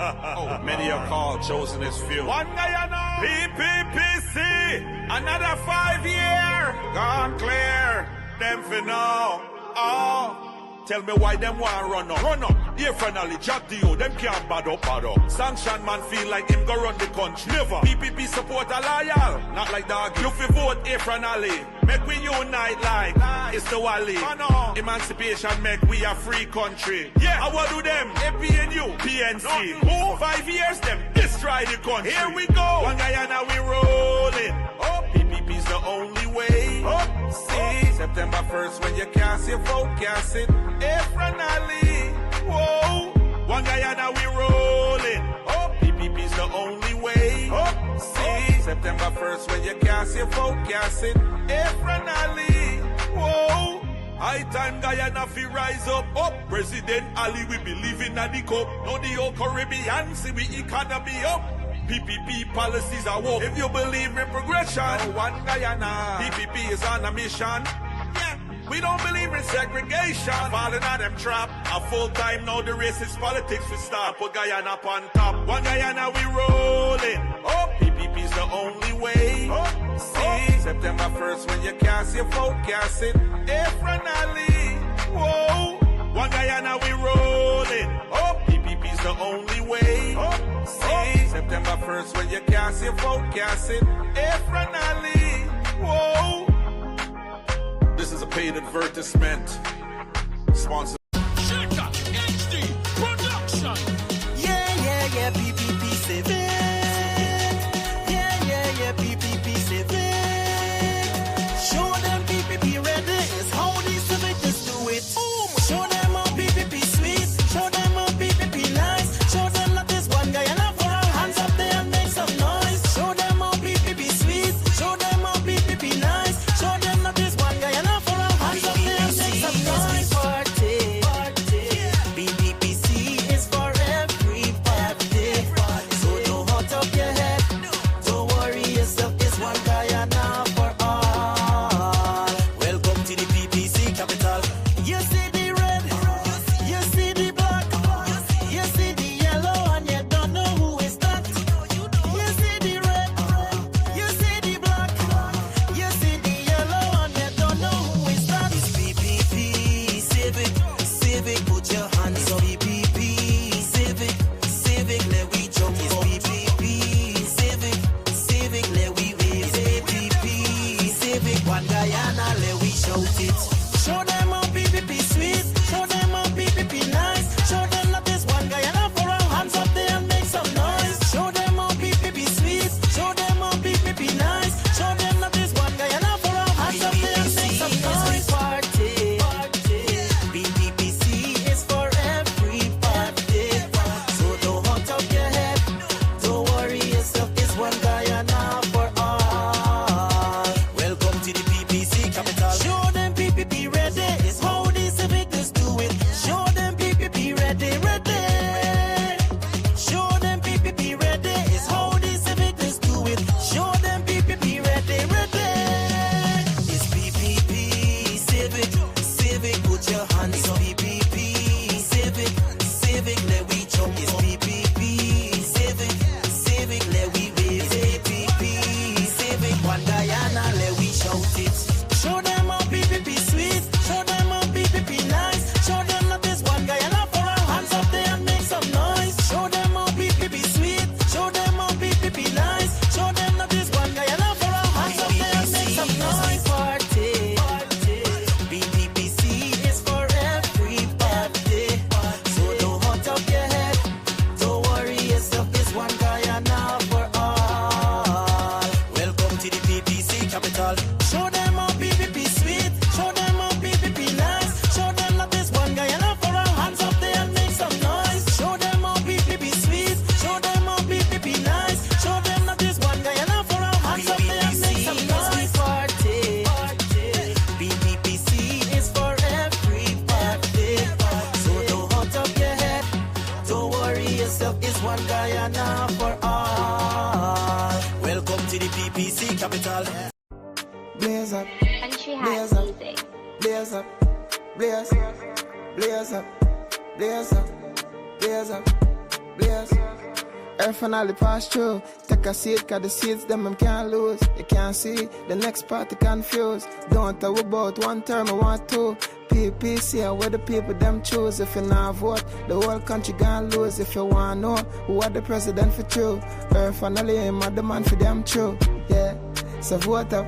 Oh, many are called, chosen is few. One Guyana, PPPC, another 5 year, gone clear, them for now. Oh. Tell me why them want run up. Run up. Here finally, Jack Dio, them can't bad up, bad up. Sanction man feel like him go run the country. Never. PPP support a loyal. Not like dog. You fi vote here finally. Make we unite like it's the Wally. Emancipation make we a free country. Yeah, I want do them. APNU, PNC. Who? 5 years them destroy the country. Here we go. One Guyana we rolling. Oh, PPP's the only way. Oh, see. September 1st when you cast your vote, cast it. Finally, whoa, one Guyana we rolling. Oh, PPP's the only way. Oh, see, September 1st when you cast your vote, cast it. Finally, whoa, high time Guyana fi rise up. Up, President Ali we believe in the cup. No the whole Caribbean see we economy up. PPP policies are woke. If you believe in progression, one Guyana. PPP is on a mission. We don't believe in segregation. Falling out them trap. A full time now the racist politics we start. Put Guyana up on top. One Guyana we rolling. Oh, PPP's the only way. Oh, see, September 1st when you cast your vote, cast it. Finally, whoa. One Guyana we rolling. Oh, PPP's the only way. Oh, see, September 1st when you cast your vote, cast it. Finally, whoa. This is a paid advertisement. Sponsored. Shaker HD Production. Yeah, PPP Civic. Yeah, PPP Civic. Show them PPP ready. It's how these civics do it. Show them how PPP sweet. Show them how PPP nice. Show them that this one guy enough for our hands up there and make some noise. Show them how PPP sweet. Show them how PPP nice. Show them that this one guy enough. BPPC is for everybody. So don't hot up your head. Don't worry yourself. It's one Guyana for all. Welcome to the PPC capital. You see the red, you see the black, you see the yellow, and you don't know who is that. You see the red, you see the black, you see the yellow, and you don't know who is that. It's PPP Civic, put your hands up. PPP Civic, let we jump. It's PPP Civic, let we wave. It's PPP Civic, one Guyana, let we shout it. Show them how PPP sweet. Show them how PPP nice. Show them that this one Guyana for our hands up there and make some noise. Show them how PPP sweet. Show them how PPP nice. Show them that this one Guyana for our hands up there and make some noise. Party. BPPC is for everybody. So don't hot up your head. Don't worry yourself. It's one Guyana for all. Welcome to the PPC capital. Show them PPP ready. It's how the civics do it. Show them PPP ready. Show them PPP ready. It's how the civics do it. Show them PPP ready. It's PPP Civic, put your hands up. PPP Civic, let we jump. It's PPP Civic, let we wave. It's PPP Civic, one Guyana, let we shout it. Show them how PPP sweet. Show them how PPP nice. Show them that this one Guyana for our hands up there and make some noise. Show them how PPP sweet. Show them how PPP nice. Show them that this one Guyana for our hands up there and make some noise. Party. BPPC is for everybody. So don't hot up your head. Don't worry yourself. It's one Guyana for all. Welcome to the PPC capital. Show them how PPP sweet. Show them how PPP nice. Show them that this one Guyana for our hands up there and make some noise. Show them how PPP sweet. Show them how PPP nice. Show them that this one Guyana for our hands up there and make some noise. Party. BPPC is for everybody. So don't hot up your head. Don't worry yourself. It's one Guyana for all. Welcome to the PPC capital. Blaze up, Country blaze Hat up, Music. blaze up, blaze up, blaze up, blaze up, blaze up, Blaze. Earth finally pass through. Take a seat, cause the seats them can't lose. You can't see, the next party confused. Don't talk about one term, I want two. PPC, where the people them choose. If you not vote, the whole country gonna lose. If you want know who are the president for true, Earth finally aim at the man for them true. Yeah, so vote up,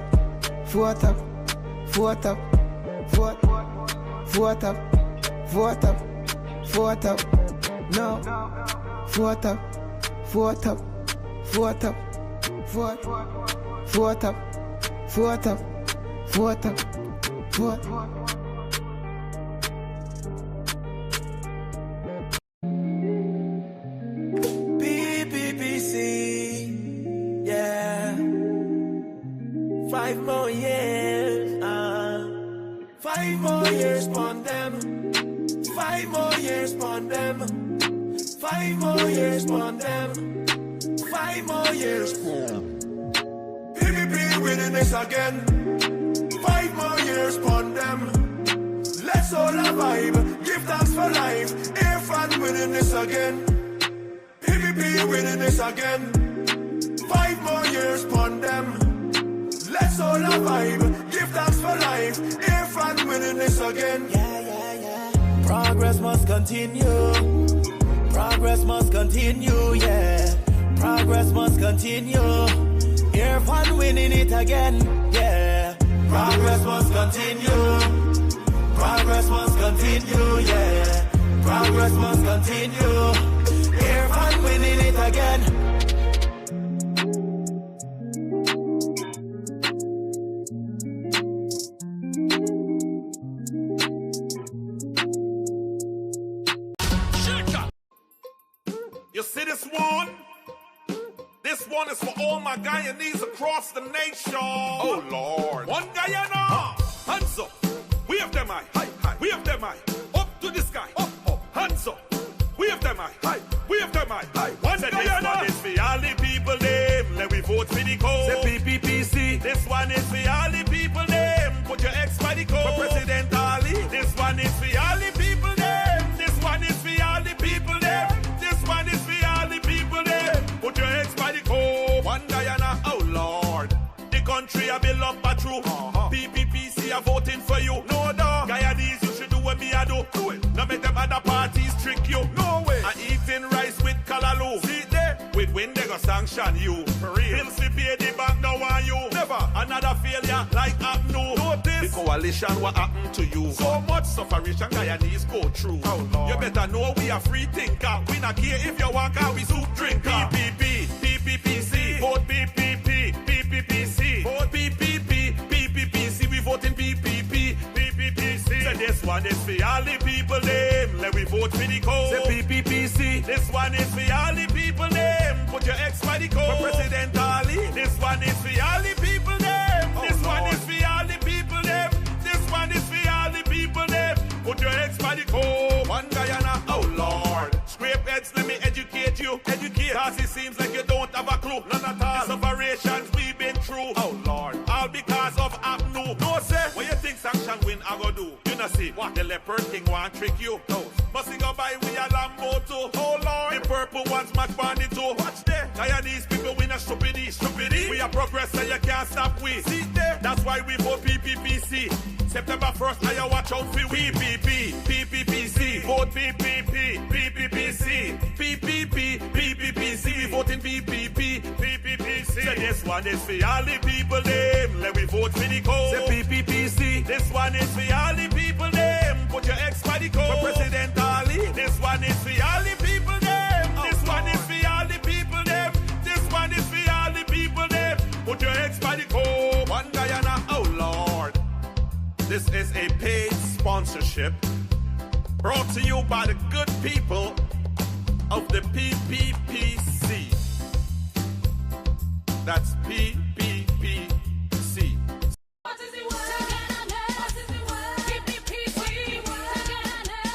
vote up, vote up, vote, vote up, vote up, vote up, no, vote up. Vote up, vote up, vote, vote up, vote up, vote up, vote. PPPC, yeah. 5 more years, 5 more years on them. 5 more years on them. 5 more years on them. 5 more years. PPP winning this again. 5 more years on them. Let's all vibe. Give thanks for life. Irfan winning this again. PPP winning this again. 5 more years on them. Let's all vibe. Give thanks for life. Irfan winning this again. Yeah. Progress must continue. Progress must continue, yeah. Progress must continue. Irfan winning it again, yeah. Progress must continue. Progress must continue, yeah. Progress must continue. Irfan winning it again. You see this one? This one is for all my Guyanese across the nation. Oh Lord. One Guyana. Hands up. We have them high. High. We have them high. Up to the sky. Up. Hands up. We have them high. High. We have them high. One Guyana. This one is for all the people name. Let we vote for the code. The PPPC. This one is for all the people name. Put your X by the code. For President Ali. This one is for all the people name. This one is for all the people name. One is for all the people there. Put your X by the code. One Guyana, oh Lord. The country I build up a true. PPPC are voting for you. No dog. Guyanese, you should do what me I do. Do it. Now make them other parties trick you. No way. I eating rice with kalaloo. See there? With wind they go sanction you. For real. Bills to pay the bank now want you. Never. Another failure like Abnu. Notice. The coalition what happened to you. So much suffering Guyanese go through. Oh Lord. You better know we are free thinker. We not care if you walk out, we soup drinker. PPP, PPPC, vote PPP, PPPC, vote PPP, PPPC, we vote in PPP, PPPC. So this one is for all the people name, let we vote for the code. Say PPPC, this one is for all the people name, put your X by the code. For President Ali, this one is for all the people name, this one is for all the people name, this one is for all the people name, put your X by the code. One Guyana, oh Lord. Scrape heads, let me educate you. Educate, cause it seems like you don't have a clue. None at all. These operations we've been through. Oh Lord. All because of Abnu. No say, what you think sanction win I go do? You know see, what the leopard thing want trick you? No. Must go by we a Lambo too. Oh Lord. The purple ones match bandit too. Watch there. Guyanese people win a stupidity. We are progress and you can't stop we. See there. That's why we vote PPPC. September 1st, I watch out for PPP, PPPC, vote PPP, PPPC, PPP, PPPC, we vote in PPP, PPPC. So this one is for all the people name, let we vote for the code. Say PPPC, this one is for all the people name, put your X by the code. For President Ali, this one is for all the people name, this one is for all the people name, this one is for all the people name, put your X by the code. One Guyana, oh Lord. This is a paid sponsorship brought to you by the good people of the PPPC. That's PPPC. What is the word? What is the word? PPPC.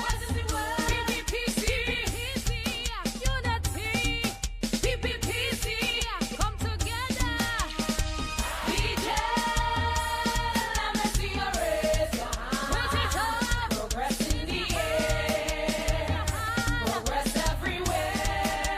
What is the word? PPPC. Unity. PPPC. Come together. DJ. Let me see you raise your hand. Progress in the air. Progress everywhere.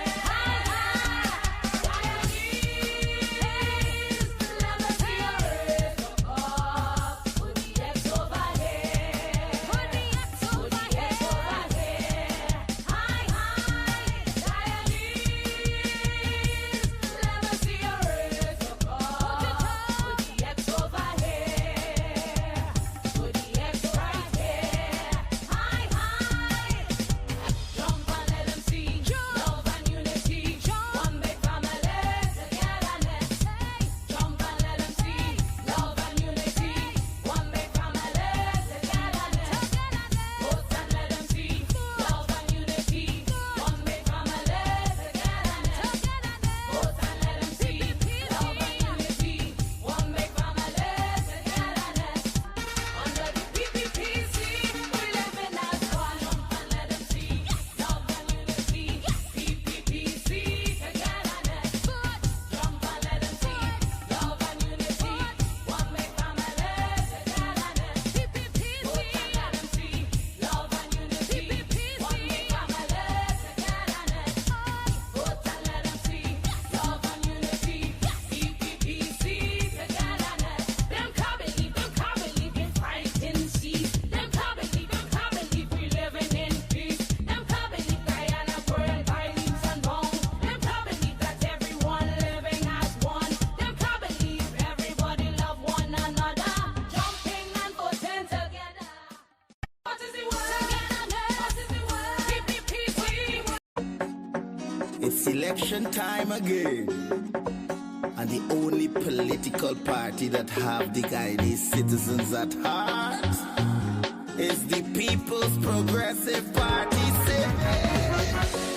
election time again. And the only political party that have the Guyanese citizens at heart is the People's Progressive Party.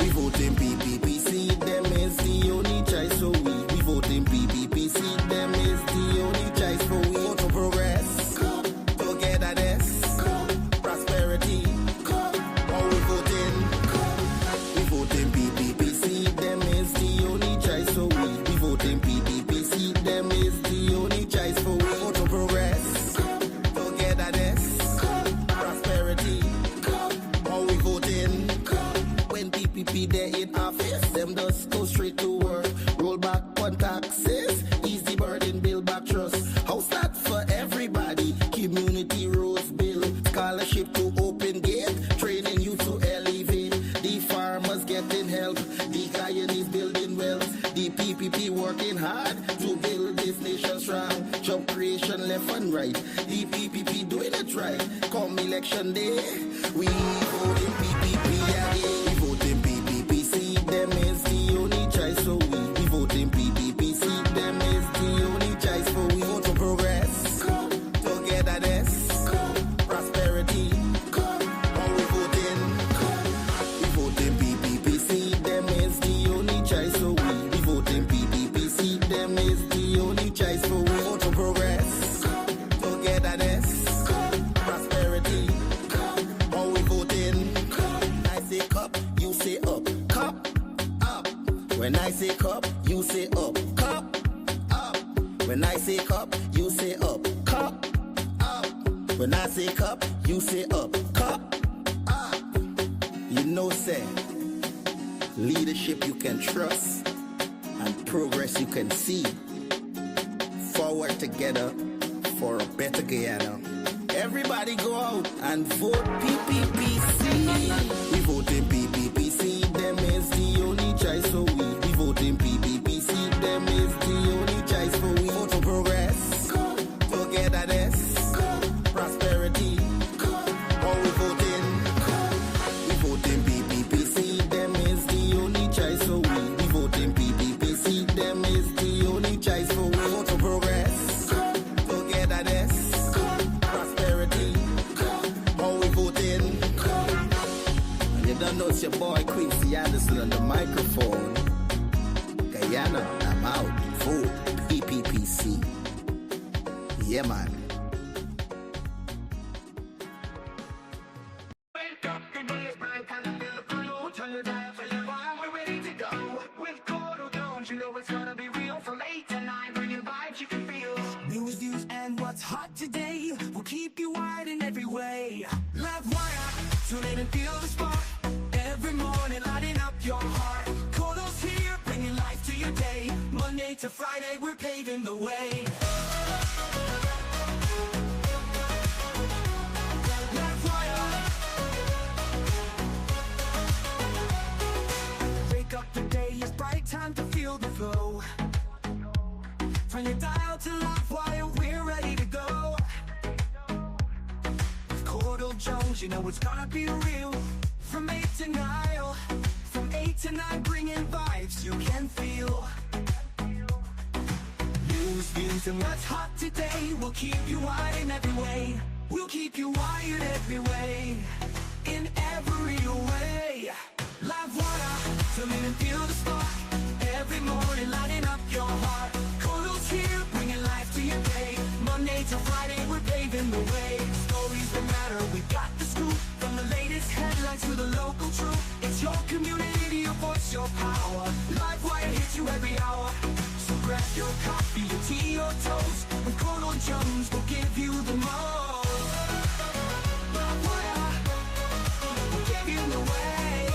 We vote in PPPC, them is the only choice for we vote in PPPC, them is the only choice for we. Vote for progress, togetherness, prosperity. All we vote in PPPC, them is the only choice for we vote in PPPC, them is the only choice for we. Vote for progress, togetherness, prosperity. All we vote in. When PPP they're in office, them just go straight to work. Roll back on taxes, ease the burden, build back trust. House that for everybody, community rose bill, scholarship to open gate, training you to elevate. The farmers getting help, the Guyanese building wealth, the PPP working hard to build this nation strong. Job creation left and right, the PPP doing it right. Come election day, we vote in PPP again. We vote in PPPC, them is the only choice for we vote in PPPC, them is the only choice for we. Vote for progress, togetherness, prosperity. All we vote in PPPC, them is the only choice for we vote in PPPC, them is the only choice for we. Vote for progress, togetherness, prosperity. All we vote in. I say cup, you say up. Cup, up. When I say cup, you say up. Cup, up. When I say cup, you say up. Cup, up. When I say cup, you say up. Cup, up. You know, say, leadership you can trust and progress you can see. Forward together for a better Guyana. Everybody go out and vote PPPC. We vote in PPPC, them is the only choice for we vote in PPPC, them is the only choice for we. Vote for progress, togetherness, prosperity. All we vote in PPPC, them is the only choice for we vote in PPPC, them is the only choice for we. Vote for progress, togetherness, prosperity. All we vote in. And you don't know it's your boy Quincy Anderson on the microphone. Guyana, I'm out. Vote PPPC. Yeah, man. Wake up, the day is bright, and I feel the blue. Turn your dial for your vibe, we're ready to go. With Courdel Jones, you know it's gonna be real. From 8 to 9, bring your vibes you can feel. News, views, and what's hot today will keep you wide in every way. Livewire, tune in and feel the spark. Every morning, lighting up your heart. Courdel's here, bringing life to your day. Monday to Friday, we're paving the way. Wake up, the day is bright, time to feel the flow. From your dial to Livewire, we're ready to go. With Courdel Jones, you know it's gonna be real. From 8 to 9, from 8 to 9, bringing vibes you can feel. News, views, and what's hot today will keep you wired in every way. We'll keep you wired every way, in every way. Livewire, tune in and feel the spark. Every morning, lighting up your heart. Courdel's here, bringing life to your day. Monday to Friday, we're paving the way. Stories that matter, we got the scoop. From the latest headlines to the local truth. It's your community, your voice, your power. Livewire hits you every hour. So grab your coffee, your tea, your toast. With Courdel Jones, we'll give you the most. Livewire, we'll give you the way.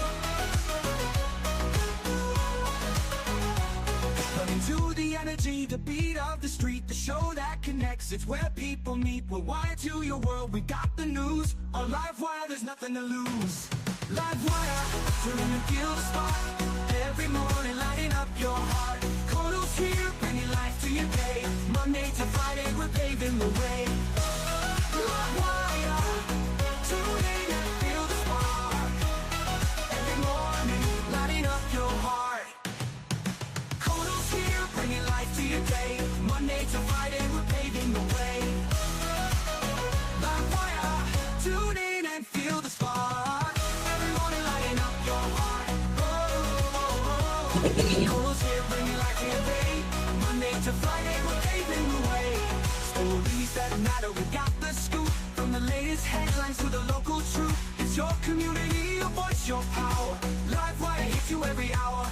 Running to the energy, the beat of the street, the show that connects. It's where people meet. We're wired to your world, we got the news. On Livewire, there's nothing to lose. Livewire, tune in and feel the spark. Every morning, lighting up your heart. Courdel's here, bringing life to your day. Monday to Friday, we're paving the way. Livewire, tune in and feel the spark. Every morning, lighting up your heart. Almost here, bringing like campaign. Monday to Friday, we're paving the way. Stories that matter, we got the scoop. From the latest headlines to the local truth. It's your community, your voice, your power. Livewire hits you every hour.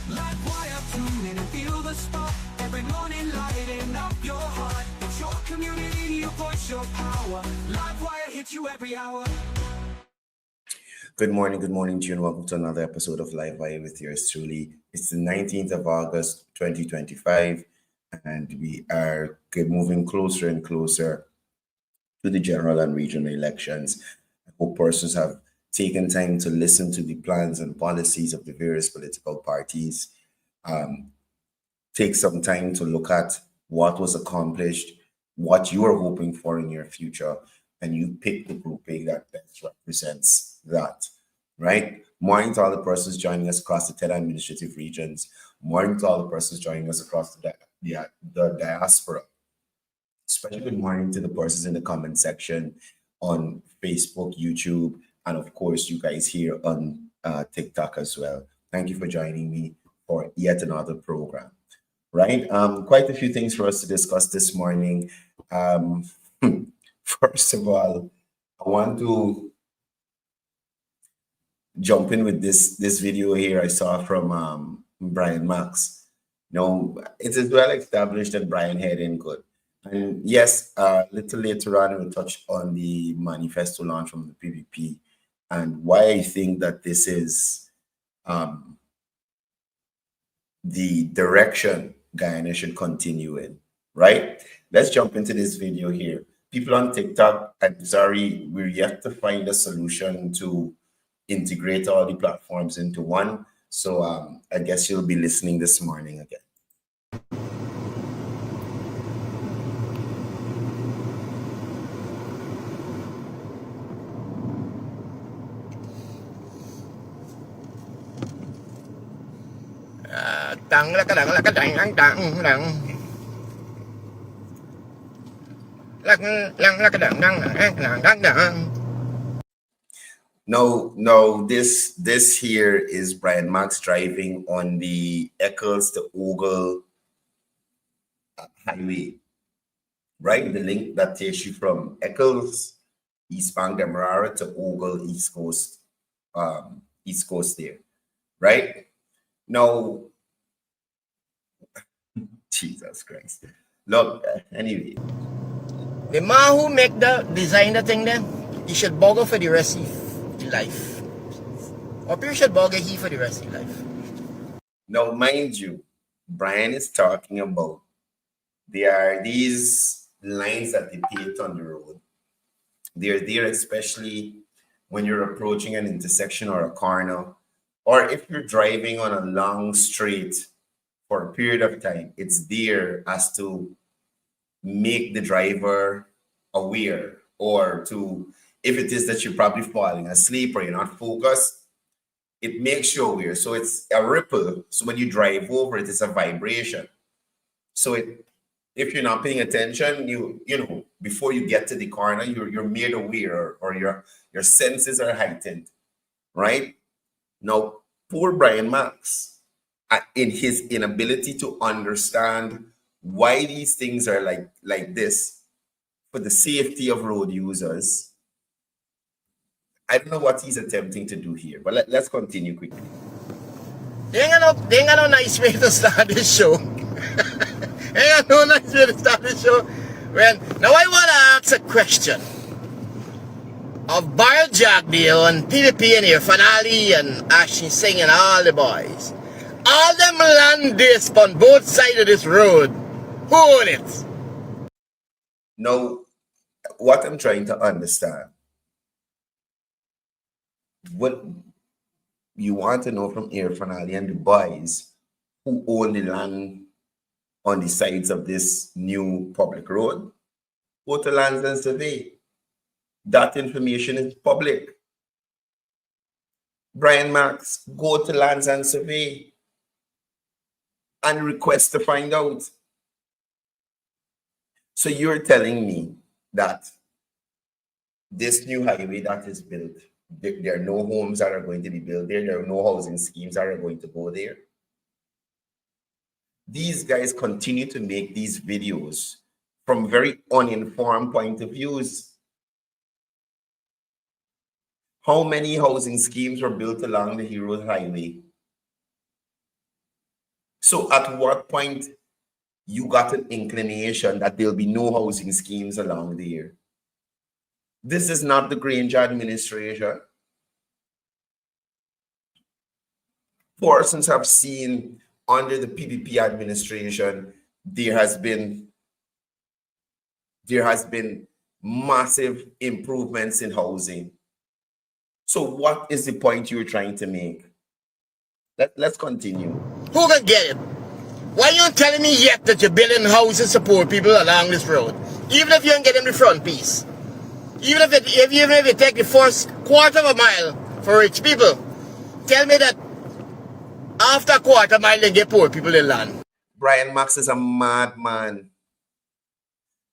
Livewire, tune in and feel the spark. Every morning, lighting up your heart. It's your community, your voice, your power. Livewire hits you every hour. Good morning, June. Welcome to another episode of Livewire with yours truly. It's the 19th of August, 2025, and we are moving closer and closer to the general and regional elections. I hope persons have taken time to listen to the plans and policies of the various political parties. Take some time to look at what was accomplished, what you are hoping for in your future, and you pick the grouping that best represents that, right? Morning to all the persons joining us across the 10 administrative regions. Morning to all the persons joining us across the diaspora. Special good morning to the persons in the comment section on Facebook, YouTube, and of course, you guys here on TikTok as well. Thank you for joining me for yet another program, right? Quite a few things for us to discuss this morning. First of all, I want to jump in with this video here I saw from Brian Max. It is well established that Brian had in good. And yes, a little later on, we'll touch on the manifesto launch from the PVP and why I think that this is the direction Guyana should continue in, right? Let's jump into this video here. People on TikTok, I'm sorry, we're yet to find a solution to integrate all the platforms into one. So I guess you'll be listening this morning again. No, this here is Brian Max driving on the Eccles to Ogle highway, right? The link that takes you from Eccles, East Bank, Demerara to Ogle, East Coast there, right? Now, Jesus Christ. Look, anyway. The man who make design the thing then, he should boggle for the rest of his life. Or people should boggle he for the rest of his life. Now, mind you, Brian is talking about there are these lines that they paint on the road. They're there especially when you're approaching an intersection or a corner, or if you're driving on a long straight for a period of time. It's there as to make the driver aware, or to, if it is that you're probably falling asleep or you're not focused, it makes you aware. So it's a ripple. So when you drive over it, it's a vibration. So if you're not paying attention, you know, before you get to the corner, you're made aware, or your senses are heightened, right? Now, poor Brian Max, in his inability to understand why these things are like this for the safety of road users, I don't know what he's attempting to do here, but let's continue quickly. They ain't got no nice way to start this show. Ain't got no nice way to start this show. Well, now I want to ask a question of Bar Jackdale and PVP and here, Fanali and Ashley Singh and all the boys. All them land this on both sides of this road. Who own it? Now, what I'm trying to understand, what you want to know from Air Fanali and the boys who own the land on the sides of this new public road, go to Lands and Survey. That information is public. Brian Max, go to Lands and Survey and request to find out. So you're telling me that this new highway that is built, there are no homes that are going to be built there. There are no housing schemes that are going to go there. these guys continue to make these videos from very uninformed point of views. How many housing schemes were built along the Heroes Highway? So at what point you got an inclination that there'll be no housing schemes along there? This is not the Granger administration. Persons have seen under the PPP administration, there has been massive improvements in housing. So what is the point you're trying to make? Let's continue. Who can get it? Why you telling me yet that you're building houses to poor people along this road? Even if you don't get them the front piece. Even if it take the first quarter of a mile for rich people. Tell me that after a quarter mile they get poor people in land. Brian Max is a madman.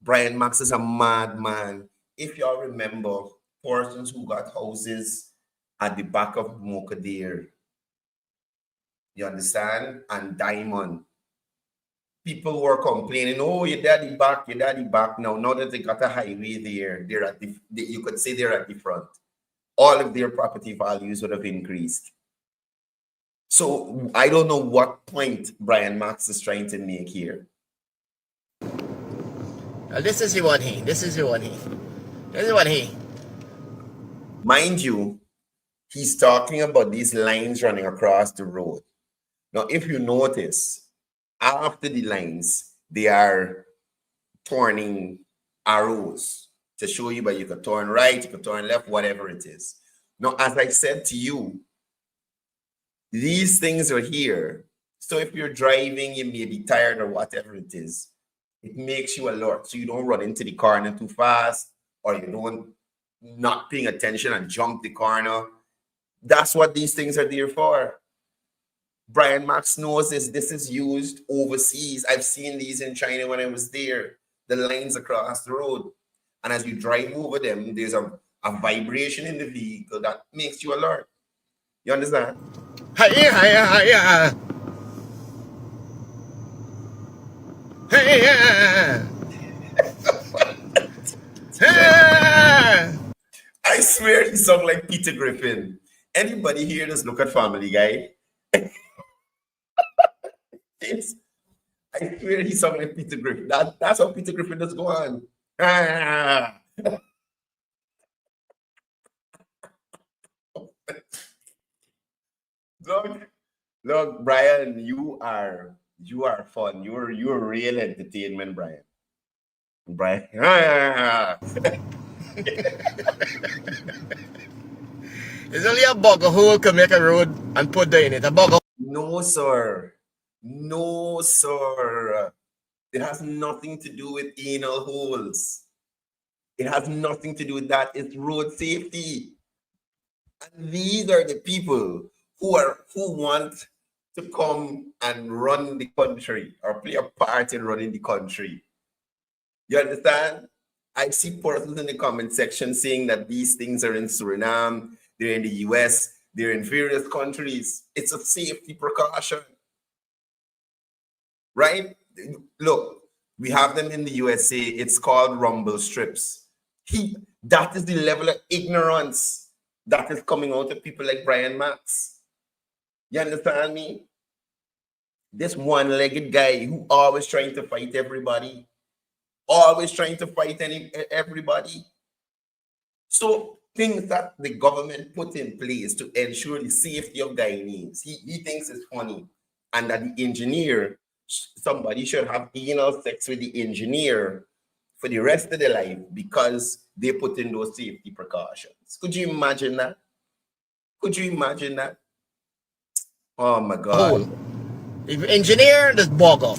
Brian Max is a madman. If y'all remember, persons who got houses at the back of Mokadir, you understand? And Diamond. People were complaining, oh, your daddy back. Now that they got a highway there, they're at you could say they're at the front. All of their property values would have increased. So I don't know what point Brian Max is trying to make here. This is the one he. Mind you, he's talking about these lines running across the road. Now, if you notice, after the lines, they are turning arrows to show you, but you can turn right, you can turn left, whatever it is. Now, as I said to you, these things are here. So if you're driving, you may be tired or whatever it is. It makes you alert so you don't run into the corner too fast, or you don't not paying attention and jump the corner. That's what these things are there for. Brian Max knows this. This is used overseas. I've seen these in China when I was there. The lines across the road. And as you drive over them, there's a vibration in the vehicle that makes you alert. You understand? Hiya. I swear he sounds like Peter Griffin. Anybody here just look at Family Guy? I swear he sounds like Peter Griffin. That's how Peter Griffin does go on. Look, Brian, you are fun. You're real entertainment, Brian. There's only a bugger who can make a road and put there in it. A bugger. No, sir. It has nothing to do with anal holes. It has nothing to do with that. It's road safety. And these are the people who want to come and run the country or play a part in running the country. You understand? I see persons in the comment section saying that these things are in Suriname, they're in the US, they're in various countries. It's a safety precaution. Right? Look, we have them in the USA. It's called rumble strips. That is the level of ignorance that is coming out of people like Brian Max. You understand me? This one-legged guy who always trying to fight everybody. Always trying to fight everybody. So things that the government put in place to ensure the safety of Guyanese, he thinks it's funny. And that the engineer, somebody should have anal sex with the engineer for the rest of their life because they put in those safety precautions. Could you imagine that? Oh my God. Oh. If engineer, just boggle.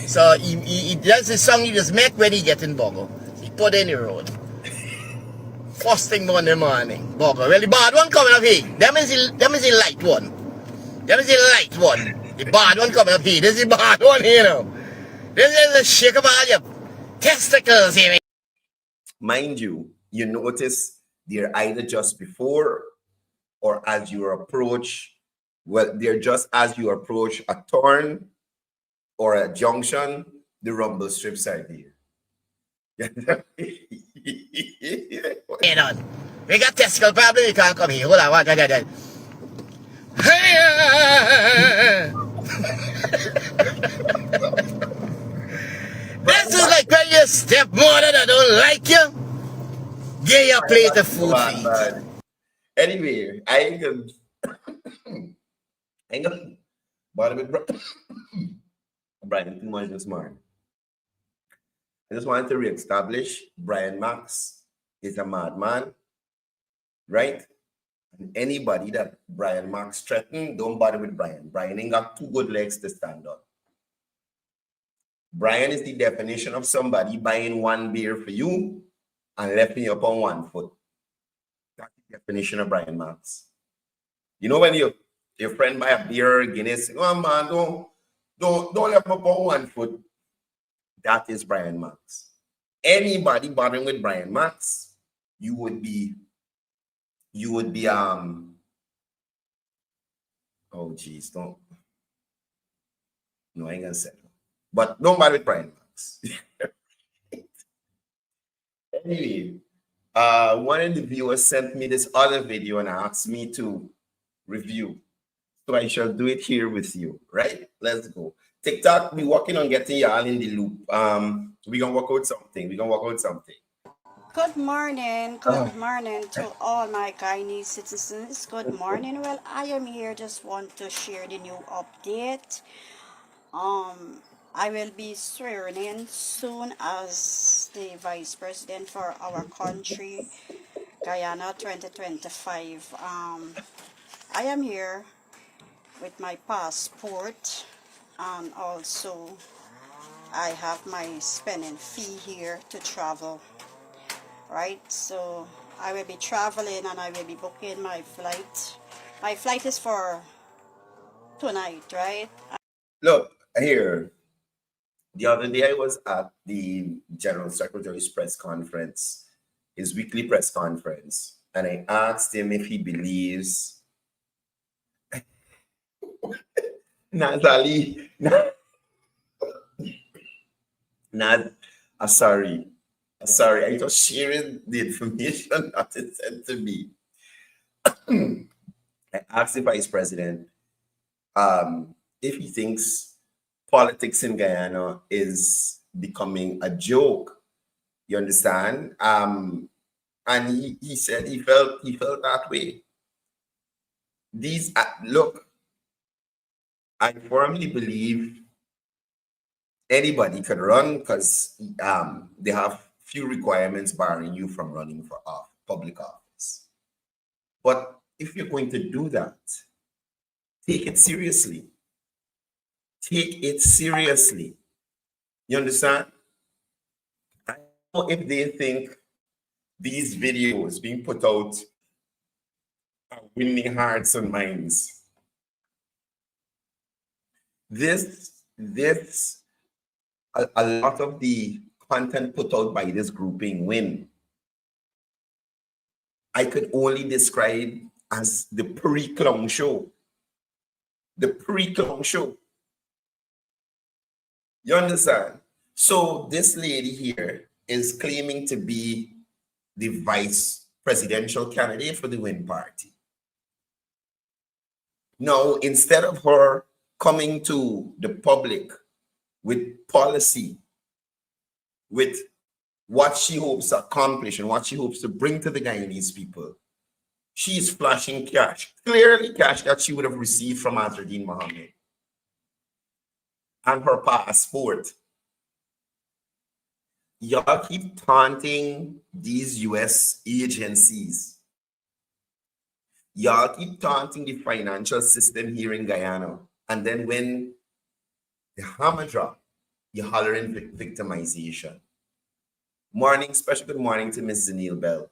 So he does the song he just make when he get in boggle. He put in the road. First thing Monday morning, boggle. Well, the bad one coming up here. Them is the light one. The bad one coming up here. This is the bad one here now. This is a shake of all your testicles here. Mind you, you notice they're either just before or as you approach. Well, they're just as you approach a turn or a junction, the rumble strips are there. Hang on. We got testicle problem, you can't come here. Hold on, what? This is like when your stepmother that don't like you, get your plate of food to eat. Anyway, I ain't gonna bother with Brian too much this morning. I just wanted to reestablish Brian Max is a madman, right? And anybody that Brian Max threatened, don't bother with Brian. Brian ain't got two good legs to stand on. Brian is the definition of somebody buying one beer for you and left you up on one foot. That's the definition of Brian Max. You know when your friend buy a beer or Guinness, oh man, don't left me up on one foot. That is Brian Max. Anybody bothering with Brian Max, you would be oh geez, no, I ain't gonna say no. But don't bother with Brian Max. Anyway, one of the viewers sent me this other video and asked me to review. So I shall do it here with you, right? Let's go. TikTok, we working on getting y'all in the loop. We're gonna work out something. Good morning to all my Guyanese citizens. Good morning. Well, I am here, just want to share the new update. I will be swearing in soon as the Vice President for our country, Guyana 2025. I am here with my passport, and also I have my spending fee here to travel. Right, so I will be traveling and I will be booking my flight. My flight is for tonight, right? Look here. The other day I was at the General Secretary's press conference, his weekly press conference, and I asked him if he believes Nazali. Sorry, I just sharing the information that is sent to me. I asked the Vice President if he thinks politics in Guyana is becoming a joke. You understand? And he said he felt that way. These look, I firmly believe anybody could run because they have few requirements barring you from running for public office. But if you're going to do that, take it seriously. Take it seriously. You understand? I don't know if they think these videos being put out are winning hearts and minds. A lot of the content put out by this grouping win. I could only describe as the pre-clown show. The pre-clown show. You understand? So this lady here is claiming to be the vice presidential candidate for the Win Party. Now, instead of her coming to the public with policy, with what she hopes to accomplish and what she hopes to bring to the Guyanese people, she's flashing cash, clearly cash that she would have received from Azradeen Mohammed and her passport. Y'all keep taunting these US agencies. Y'all keep taunting the financial system here in Guyana. And then when the hammer drop, you're hollering victimization. Morning, special good morning to Miss Zanil Bell.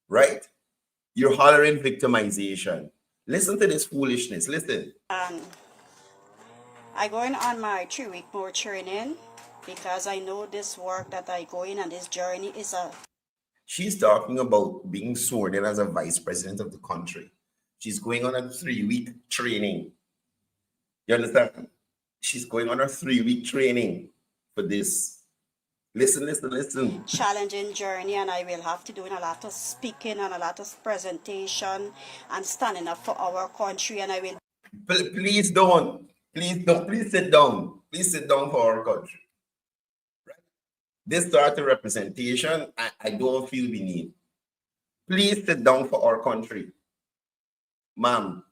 Right? You're hollering victimization. Listen to this foolishness. Listen. I going on my 3-week more training because I know this work that I go in and this journey is a... She's talking about being sworn in as a vice president of the country. She's going on a 3-week training. You understand? She's going on her 3-week training for this. Listen. challenging journey, and I will have to do a lot of speaking and a lot of presentation and standing up for our country, and I will Please don't. Please sit down. Please sit down for our country. Right? This sort of representation, I don't feel we need. Please sit down for our country. Ma'am,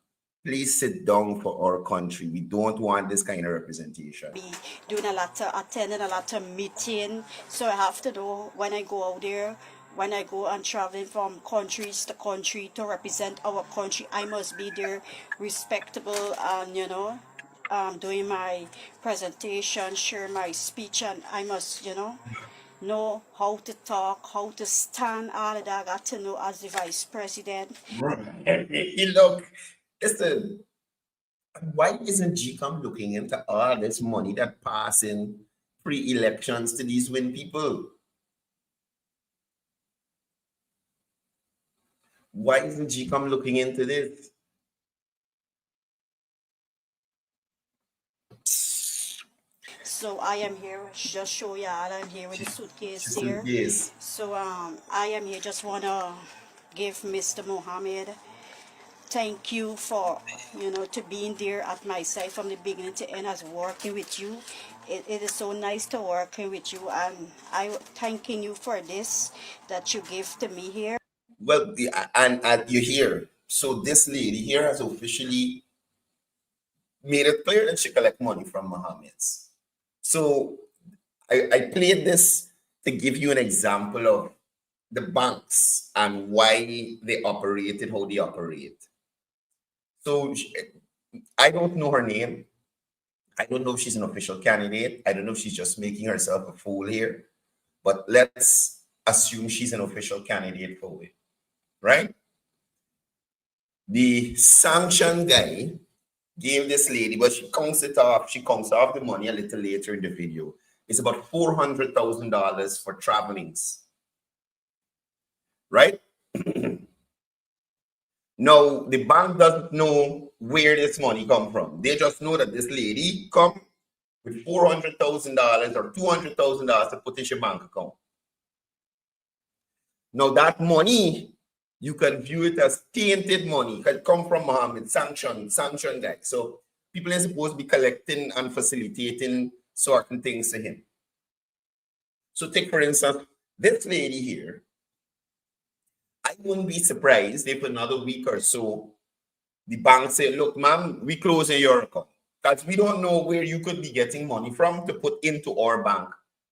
please sit down for our country. We don't want this kind of representation. be doing a lot of attending a lot of meeting. So I have to do when I go out there, when I go and traveling from countries to country to represent our country, I must be there respectable and doing my presentation, share my speech, and I must know how to talk, how to stand, all of that I got to know as the vice president. Look, listen. Why isn't GCOM looking into all this money that passing pre-elections to these win people? Why isn't GCOM looking into this? So I am here, just show y'all I'm here with the suitcase here. Yes. So I am here, just wanna give Mr. Mohammed thank you for to being there at my side from the beginning to end as working with you. It is so nice to working with you, and I thanking you for this that you give to me here. Well, and you're here. So this lady here has officially made it clear that she collect money from Mohammed's. So I played this to give you an example of the banks and why they operated how they operate. So I don't know her name. I don't know if she's an official candidate. I don't know if she's just making herself a fool here. But let's assume she's an official candidate for it, right? The sanction guy gave this lady, but she counts it off. She counts off the money a little later in the video. It's about $400,000 for travelings, right? Now, the bank doesn't know where this money come from. They just know that this lady come with $400,000 or $200,000 to put in your bank account. Now, that money, you can view it as tainted money. It can come from Mohammed, sanction guy. So people are supposed to be collecting and facilitating certain things to him. So take, for instance, this lady here. I wouldn't be surprised if another week or so, the bank say, look, ma'am, we closing your account. Because we don't know where you could be getting money from to put into our bank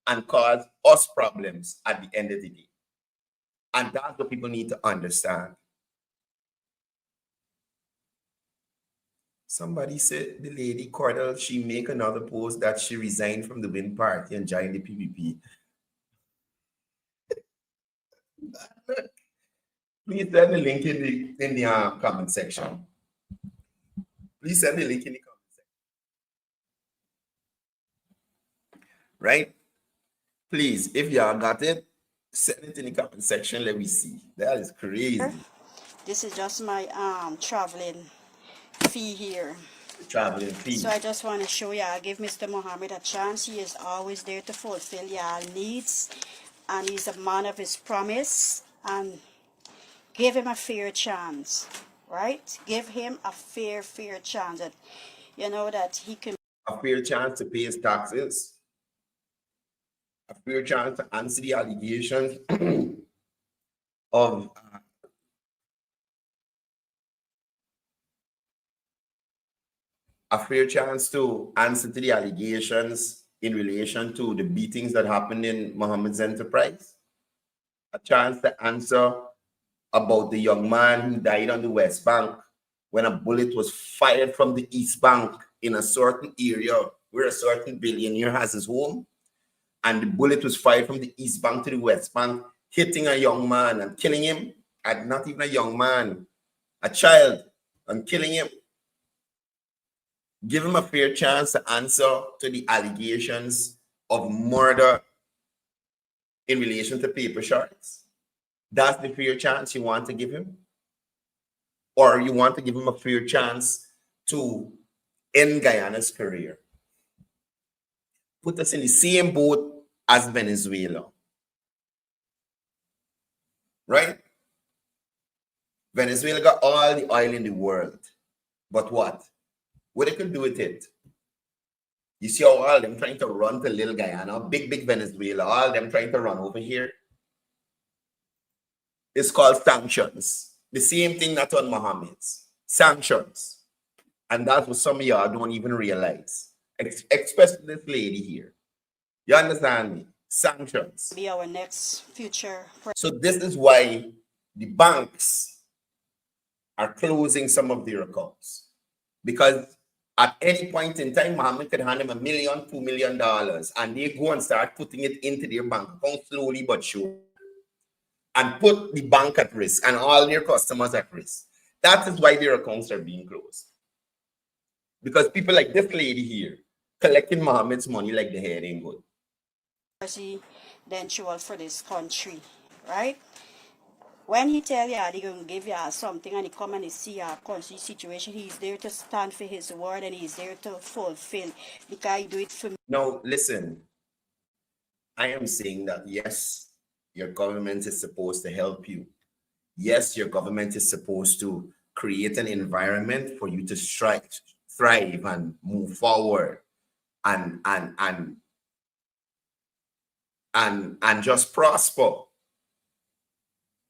and cause us problems at the end of the day. And that's what people need to understand. Somebody said the lady Courdel, she make another post that she resigned from the Win Party and joined the PPP. Please send the link in the comment section. Please send the link in the comment section. Right? Please, if y'all got it, send it in the comment section. Let me see. That is crazy. This is just my traveling fee here. The traveling fee. So I just want to show y'all, give Mr. Mohammed a chance. He is always there to fulfill y'all needs, and he's a man of his promise, and give him a fair chance, right? Give him a fair chance that that he can. A fair chance to pay his taxes. A fair chance to answer the allegations of a fair chance to answer to the allegations in relation to the beatings that happened in Mohammed's enterprise. A chance to answer about the young man who died on the West Bank when a bullet was fired from the East Bank in a certain area where a certain billionaire has his home. And the bullet was fired from the East Bank to the West Bank, hitting a young man and killing him. And not even a young man, a child, and killing him. Give him a fair chance to answer to the allegations of murder in relation to paper sharks. That's the fair chance you want to give him? Or you want to give him a fair chance to end Guyana's career? put us in the same boat as Venezuela. Right? Venezuela got all the oil in the world. But what? What they could do with it? You see how all them trying to run to little Guyana, big Venezuela, all them trying to run over here. It's called sanctions. The same thing that's on Mohammed's. Sanctions. And that's what some of y'all don't even realize. Especially this lady here. You understand me? Sanctions. Be our next future. So this is why the banks are closing some of their accounts. Because at any point in time, Mohammed could hand them $1 million, $2 million, and they go and start putting it into their bank account slowly but surely, and put the bank at risk and all their customers at risk. That is why their accounts are being closed. Because people like this lady here collecting Mohammed's money like the hair ain't good. Presidential for this country, right? When he tell you he gonna give you something and he come and he see your country situation, he's there to stand for his word and he's there to fulfill, because he do it for me. Now, listen, I am saying that yes, your government is supposed to help you. Yes, your government is supposed to create an environment for you to thrive and move forward and just prosper.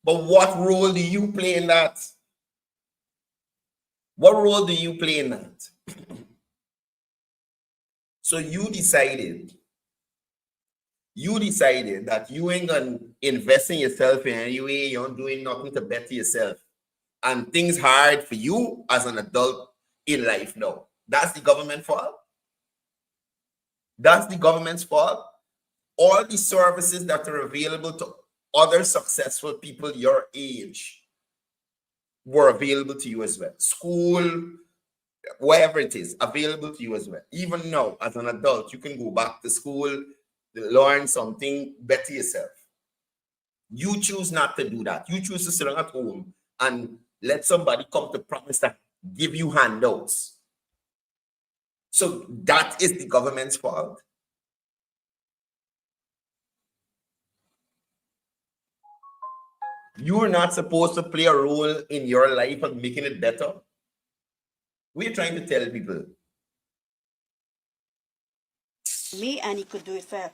But what role do you play in that? What role do you play in that? So you decided that you ain't gonna invest in yourself in any way. You're not doing nothing to better yourself. And things hard for you as an adult in life now. That's the government's fault. That's the government's fault. All the services that are available to other successful people your age were available to you as well. School, wherever it is, available to you as well. Even now, as an adult, you can go back to school, learn something, better yourself. You choose not to do that. You choose to sit at home and let somebody come to promise that give you handouts. So that is the government's fault. You're not supposed to play a role in your life and making it better. We're trying to tell people. Me, and he could do it for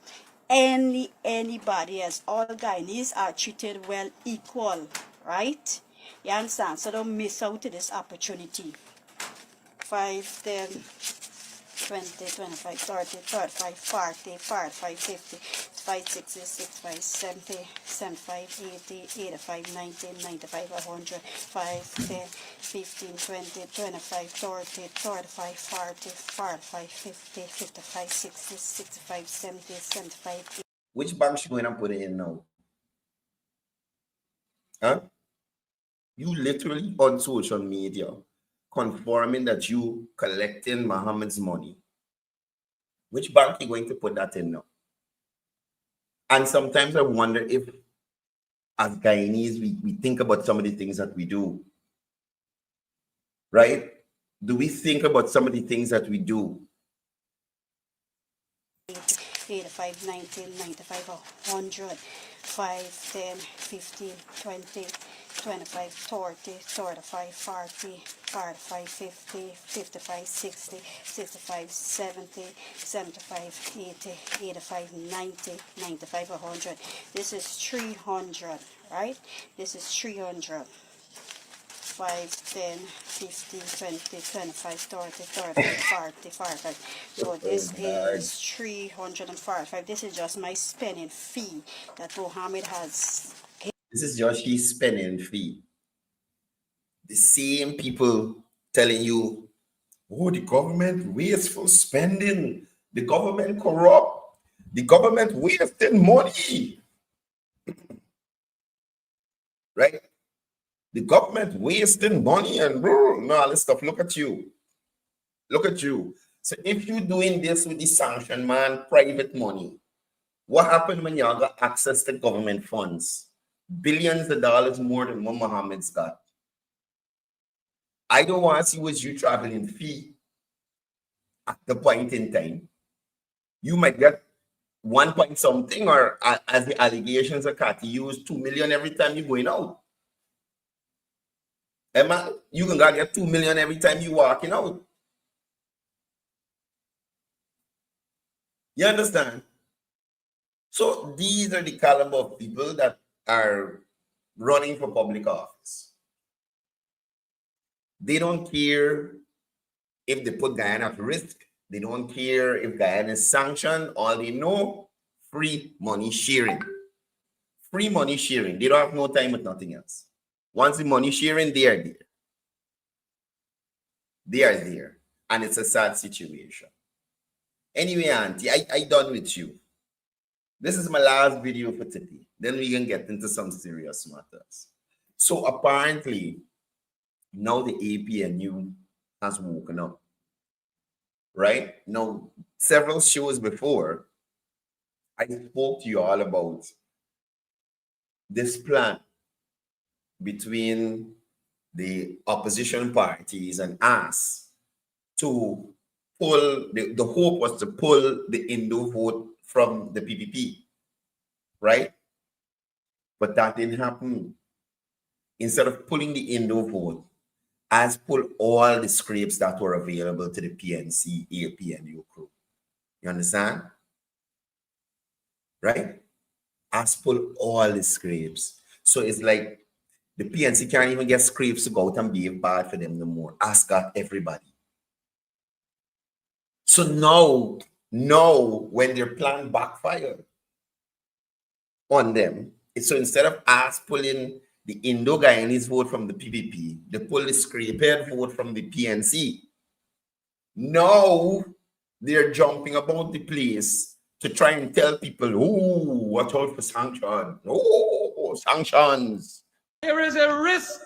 anybody else. All Guyanese are treated well, equal, right? You understand? So don't miss out on this opportunity. 5, 10, 20, 25, 30, 35, 40, 45, 50, 5, 60, 65, 70, 75, 80, 85, 90, 95, 100, 5, 10, 15, 20, 25, 30, 35, 40, 45, 50, 55, 60, 65, 70, 75, 80. Which bank should going to put it in now? Huh? You literally on social media confirming that you collecting Mohammed's money. Which bank are you going to put that in now? And sometimes I wonder if, as Guyanese, we think about some of the things that we do. Right? Do we think about some of the things that we do? 85, 90, 95, 100, 5, 10, 15, 20, 25, 30, 35, 40, 45, 50, 55, 60, 65, 70, 75, 80, 85, 90, 95, 100. This is 300, right? This is 300. 5, 10, 15, 20, 25, 30, 35, 40, 45. So this is 345. This is just my spending fee that Mohammed has. This is just his spending fee. The same people telling you, oh, the government wasteful spending, the government corrupt, the government wasting money. Right? The government wasting money and all this stuff. Look at you. Look at you. So if you're doing this with the sanction, man, private money, what happened when y'all got access to government funds? Billions of dollars more than what Mohammed's got. I don't want to see what you traveling fee at the point in time. You might get 1 point something, or as the allegations are cut, you use 2 million every time you're going out. Emma, you can get 2 million every time you walking out. You understand? So these are the caliber of people that are running for public office. They don't care if they put Guyana at risk. They don't care if Guyana is sanctioned. All they know, free money sharing. Free money sharing. They don't have no time with nothing else. Once the money sharing, they are there. They are there. And it's a sad situation. Anyway, Auntie, I done with you. This is my last video for today. Then we can get into some serious matters. So apparently, now the APNU has woken up. Right? Now, several shows before, I spoke to you all about this plan between the opposition parties and us to pull, the hope was to pull the Indo vote from the PPP, right? But that didn't happen. Instead of pulling the Indo vote, as pull all the scrapes that were available to the PNC, APNU crew. You understand? Right? As pull all the scrapes. So it's like the PNC can't even get scrapes to go out and be bad for them no more. Ask got everybody. So now when their plan backfired on them, so instead of us pulling the Indo-Guyanese vote from the PPP, they pull the scrapehead vote from the PNC. Now they're jumping about the place to try and tell people, oh, watch out for sanctions. Oh, sanctions. There is a risk,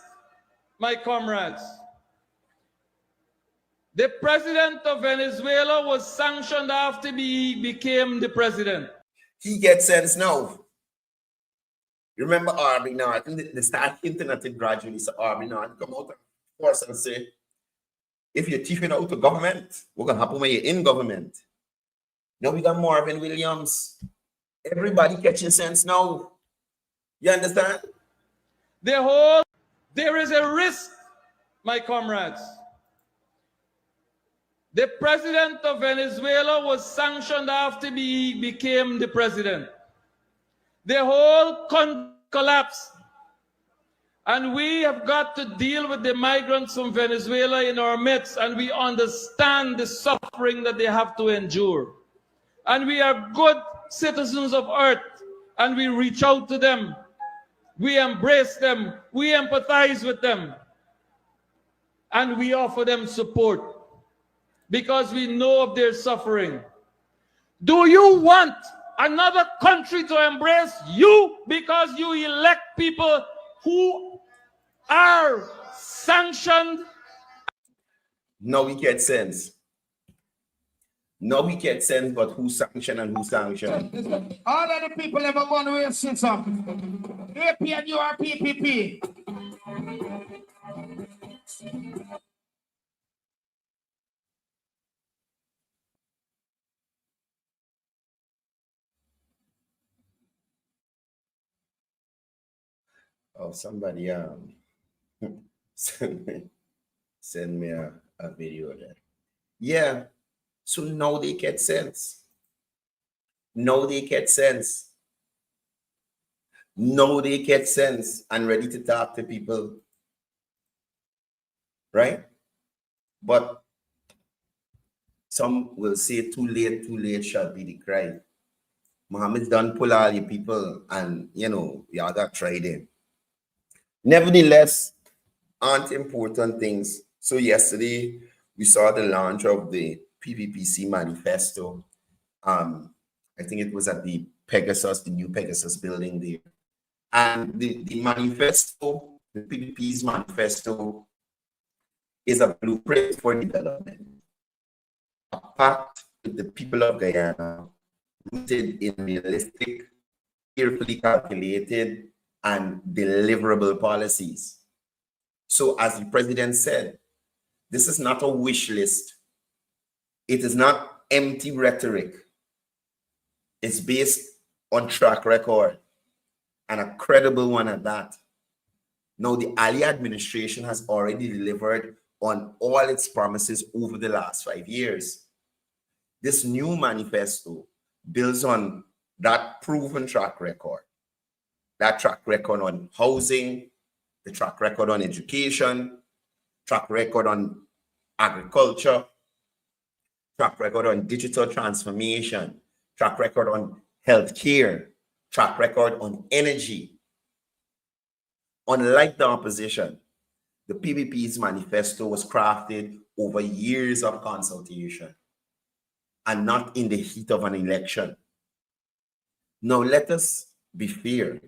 my comrades. The president of Venezuela was sanctioned after he became the president. He gets sense now. You remember Arby now? I think they start hinting at it gradually. So Arby now come out and force and say, if you're thieving out of government, what's going to happen when you're in government? Now we got Marvin Williams. Everybody catching sense now. You understand? There is a risk, my comrades. The president of Venezuela was sanctioned after he became the president. The whole country collapsed. And we have got to deal with the migrants from Venezuela in our midst, and we understand the suffering that they have to endure. And we are good citizens of Earth, and we reach out to them. We embrace them. We empathize with them. And we offer them support because we know of their suffering. Do you want another country to embrace you because you elect people who are sanctioned? No, we can't sense. No, we can't sense, but who sanctioned and who sanctioned. All of the people ever gone away since APNU or PPP. Oh, somebody send me a video there. Yeah. So now they get sense. Now they get sense. Now they get sense and ready to talk to people. Right? But some will say too late shall be the cry. Mohammed's done pull all your people and, y'all got tried in. Nevertheless, aren't important things. So yesterday, we saw the launch of the PPPC Manifesto. I think it was at the Pegasus, the new Pegasus building there. And the manifesto, the PPP's manifesto, is a blueprint for development. A pact with the people of Guyana, rooted in realistic, carefully calculated, and deliverable policies. So as the president said, this is not a wish list. It is not empty rhetoric. It's based on track record, and a credible one at that. Now, the Ali administration has already delivered on all its promises over the last 5 years. This new manifesto builds on that proven track record, that track record on housing, the track record on education, track record on agriculture, track record on digital transformation, track record on healthcare, track record on energy. Unlike the opposition, the PPP's manifesto was crafted over years of consultation and not in the heat of an election. Now, let us be fair.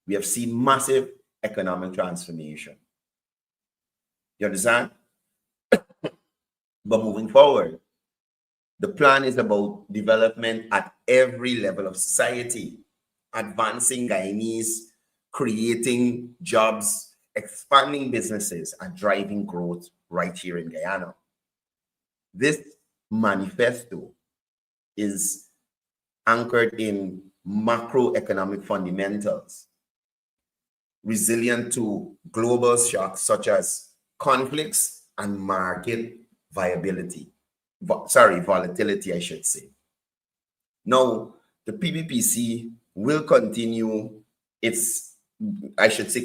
We have seen massive economic transformation. You understand? But moving forward, the plan is about development at every level of society, advancing Guyanese, creating jobs, expanding businesses, and driving growth right here in Guyana. This manifesto is anchored in macroeconomic fundamentals, resilient to global shocks such as conflicts and market volatility, I should say. Now, the PPPC will continue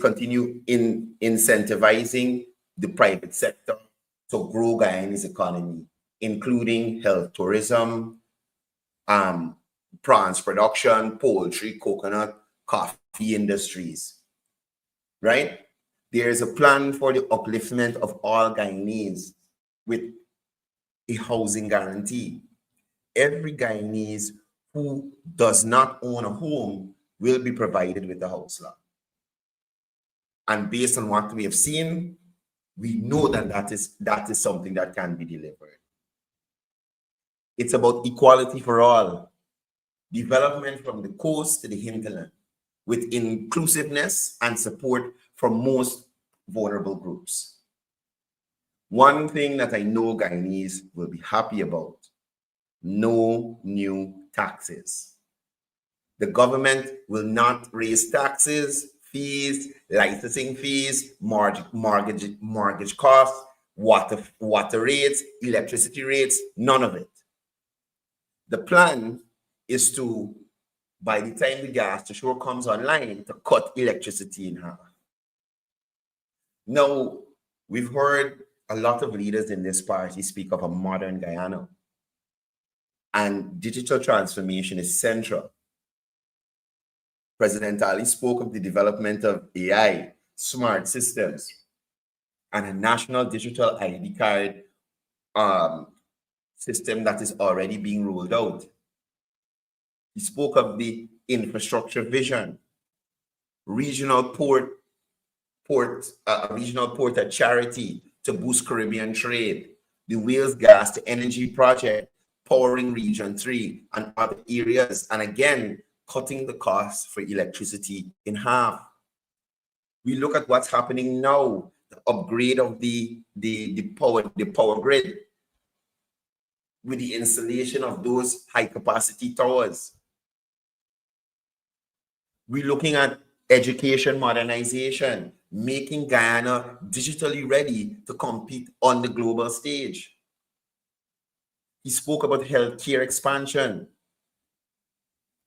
continue in incentivizing the private sector to grow Guyana's economy, including health tourism, prawns production, poultry, coconut, coffee industries, right? There is a plan for the upliftment of all Guyanese with a housing guarantee. Every Guyanese who does not own a home will be provided with a house lot. And based on what we have seen, we know that is something that can be delivered. It's about equality for all, development from the coast to the hinterland, with inclusiveness and support for most vulnerable groups. One thing that I know Guyanese will be happy about: no new taxes. The government will not raise taxes, fees, licensing fees, mortgage costs, water rates, electricity rates, none of it. The plan is to, by the time the gas to shore comes online, to cut electricity in half. Now, we've heard a lot of leaders in this party speak of a modern Guyana, and digital transformation is central. President Ali spoke of the development of AI, smart systems, and a national digital ID card system that is already being rolled out. He spoke of the infrastructure vision, regional port at Charity to boost Caribbean trade, the Wales Gas to Energy project, powering Region 3 and other areas, and again, cutting the costs for electricity in half. We look at what's happening now, the upgrade of the power grid with the installation of those high-capacity towers. We're looking at education modernization, making Guyana digitally ready to compete on the global stage. He spoke about healthcare expansion,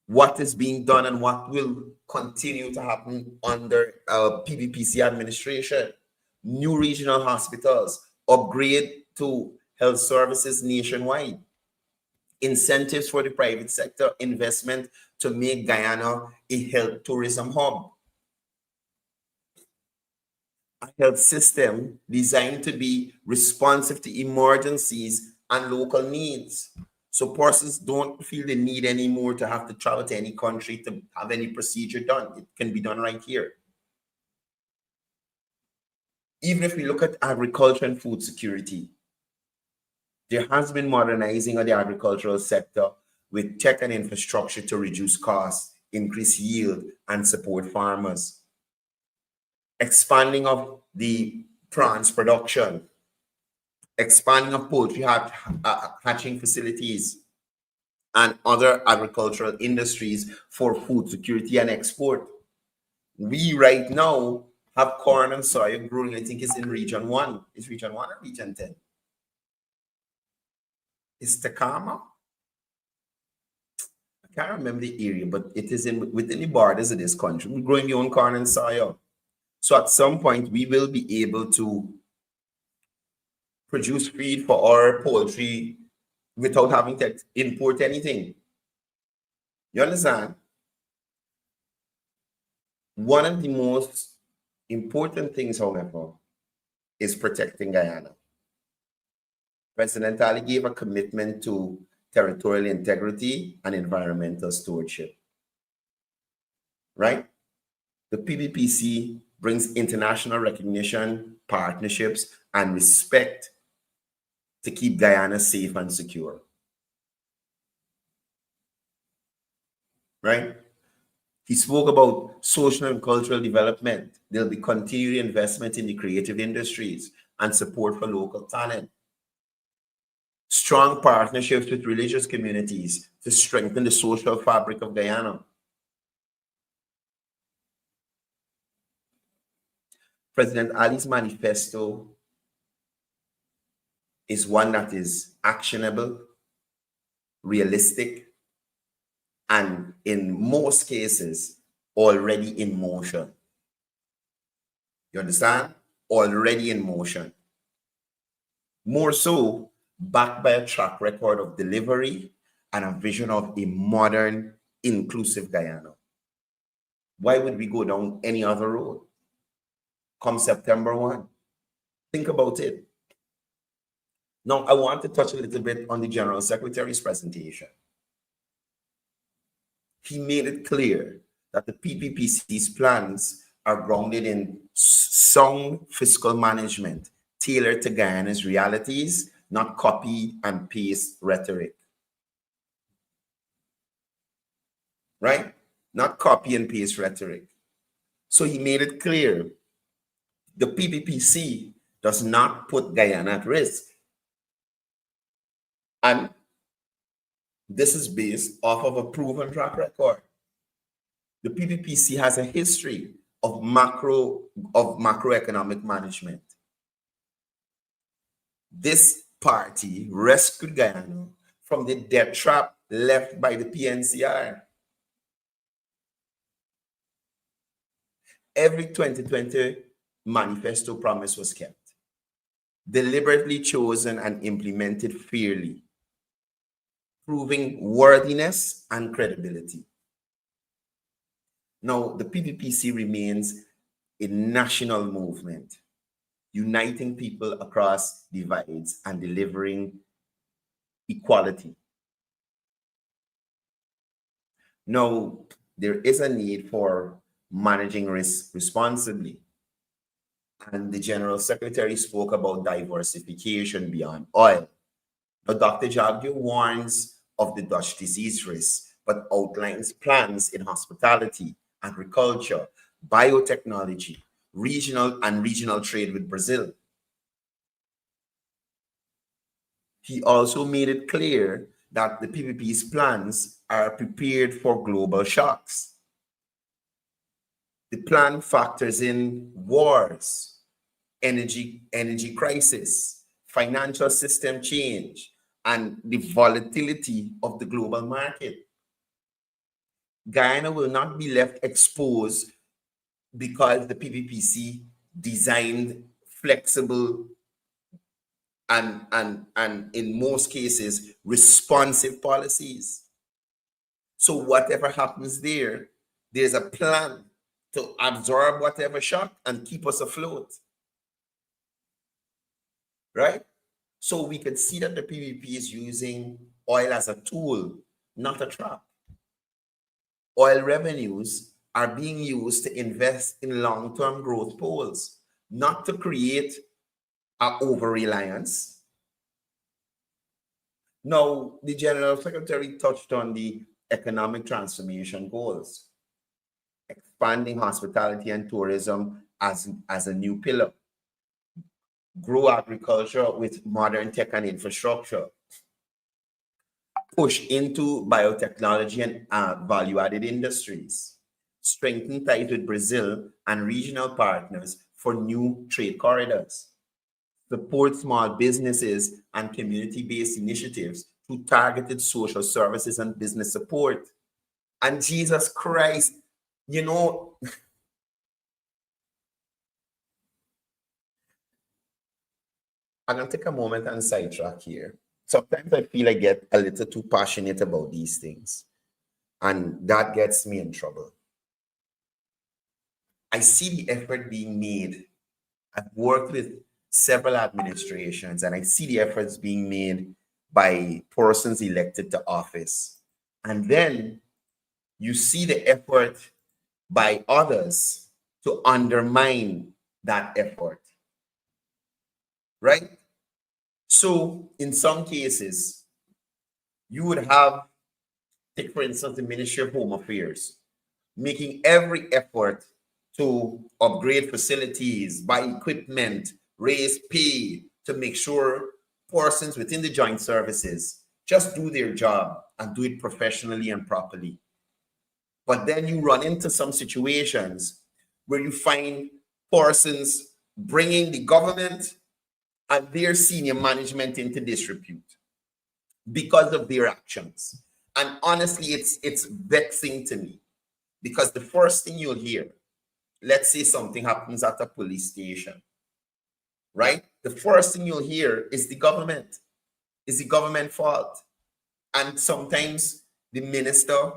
what is being done and what will continue to happen under PPPC administration, new regional hospitals, upgrade to health services nationwide, incentives for the private sector, investment to make Guyana a health tourism hub, a health system designed to be responsive to emergencies and local needs. So persons don't feel the need anymore to have to travel to any country to have any procedure done. It can be done right here. Even if we look at agriculture and food security, there has been modernizing of the agricultural sector with tech and infrastructure to reduce costs, increase yield, and support farmers. Expanding of the prawns production, expanding of poultry hatching facilities, and other agricultural industries for food security and export. We right now have corn and soy growing, I think it's in region 1. It's region 1 or region 10? It's Tacoma? I can't remember the area, but it is within the borders of this country. We're growing our own corn and soy. So at some point, we will be able to produce feed for our poultry without having to import anything. You understand? One of the most important things, however, is protecting Guyana. President Ali gave a commitment to territorial integrity and environmental stewardship. Right? The PPPC brings international recognition, partnerships, and respect to keep Guyana safe and secure. Right? He spoke about social and cultural development. There'll be continued investment in the creative industries and support for local talent. Strong partnerships with religious communities to strengthen the social fabric of Guyana. President Ali's manifesto is one that is actionable, realistic, and in most cases, already in motion. You understand? Already in motion. More so, backed by a track record of delivery and a vision of a modern, inclusive Guyana. Why would we go down any other road? Come September 1. Think about it. Now, I want to touch a little bit on the General Secretary's presentation. He made it clear that the PPPC's plans are grounded in sound fiscal management, tailored to Guyana's realities, not copy and paste rhetoric. Right? Not copy and paste rhetoric. So he made it clear the PPPC does not put Guyana at risk. And this is based off of a proven track record. The PPPC has a history of macroeconomic management. This party rescued Guyana from the debt trap left by the PNCR. Every 2020 manifesto promise was kept, deliberately chosen and implemented fairly, proving worthiness and credibility. Now, the PPPC remains a national movement, uniting people across divides and delivering equality. Now, there is a need for managing risk responsibly. And the General Secretary spoke about diversification beyond oil. Now, Dr. Jagdio warns of the Dutch disease risk, but outlines plans in hospitality, agriculture, biotechnology, regional trade with Brazil. He also made it clear that the PPP's plans are prepared for global shocks. The plan factors in wars, energy crisis, financial system change, and the volatility of the global market. Guyana will not be left exposed because the PPPC designed flexible and in most cases responsive policies. So whatever happens there, there's a plan to absorb whatever shock and keep us afloat. Right? So we can see that the PPP is using oil as a tool, not a trap. Oil revenues are being used to invest in long-term growth poles, not to create an over-reliance. Now, the General Secretary touched on the economic transformation goals, expanding hospitality and tourism as a new pillar, grow agriculture with modern tech and infrastructure, push into biotechnology and value-added industries, strengthen ties with Brazil and regional partners for new trade corridors, support small businesses and community-based initiatives through targeted social services and business support. And Jesus Christ, you know, I'm going to take a moment and sidetrack here. Sometimes I feel I get a little too passionate about these things, and that gets me in trouble. I see the effort being made. I've worked with several administrations, and I see the efforts being made by persons elected to office. And then you see the effort by others to undermine that effort, right? So in some cases, you would have, take for instance, the Ministry of Home Affairs, making every effort to upgrade facilities, buy equipment, raise pay, to make sure persons within the joint services just do their job and do it professionally and properly. But then you run into some situations where you find persons bringing the government and their senior management into disrepute because of their actions. And honestly, it's vexing to me, because the first thing you'll hear, let's say something happens at a police station, right? The first thing you'll hear is the government. Is the government fault? And sometimes the minister,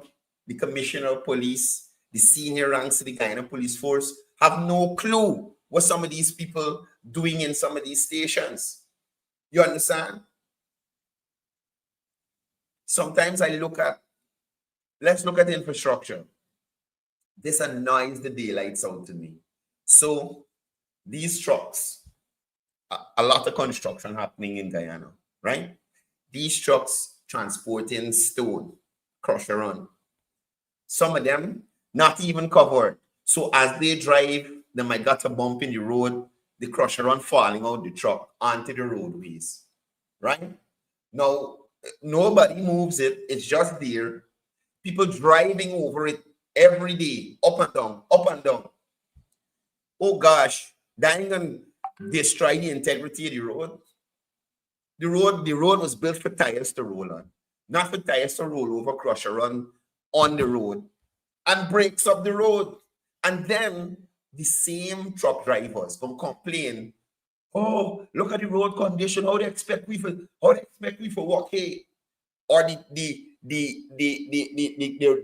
the commissioner of police, the senior ranks of the Guyana police force have no clue what some of these people doing in some of these stations. You understand? Sometimes I look at, let's look at the infrastructure. This annoys the daylights out to me. So these trucks, a lot of construction happening in Guyana, right? These trucks transporting stone, crusher run. Some of them not even covered. So as they drive, they might got a bump in the road, the crusher run falling out the truck onto the roadways, right? Now, nobody moves it. It's just there. People driving over it every day, up and down, up and down. Oh gosh, that ain't gonna destroy the integrity of the road. The road was built for tires to roll on, not for tires to roll over, crusher run on the road and breaks up the road. And then the same truck drivers come complain, oh, look at the road condition, how they expect we for walk here. Or the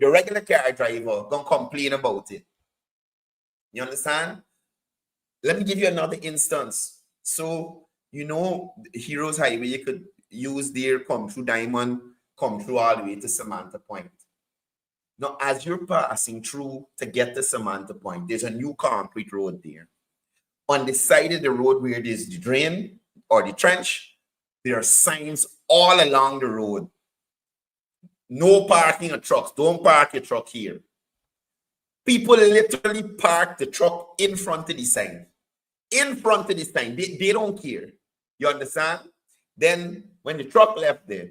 regular car driver gonna complain about it. You understand? Let me give you another instance. So, you know, Heroes Highway, you could use there, come through Diamond, come through all the way to Samantha Point. Now, as you're passing through to get to Samantha Point, there's a new concrete road there. On the side of the road where there's the drain or the trench, there are signs all along the road. No parking of trucks. Don't park your truck here. People literally park the truck in front of the sign. In front of the sign. They don't care. You understand? Then when the truck left there,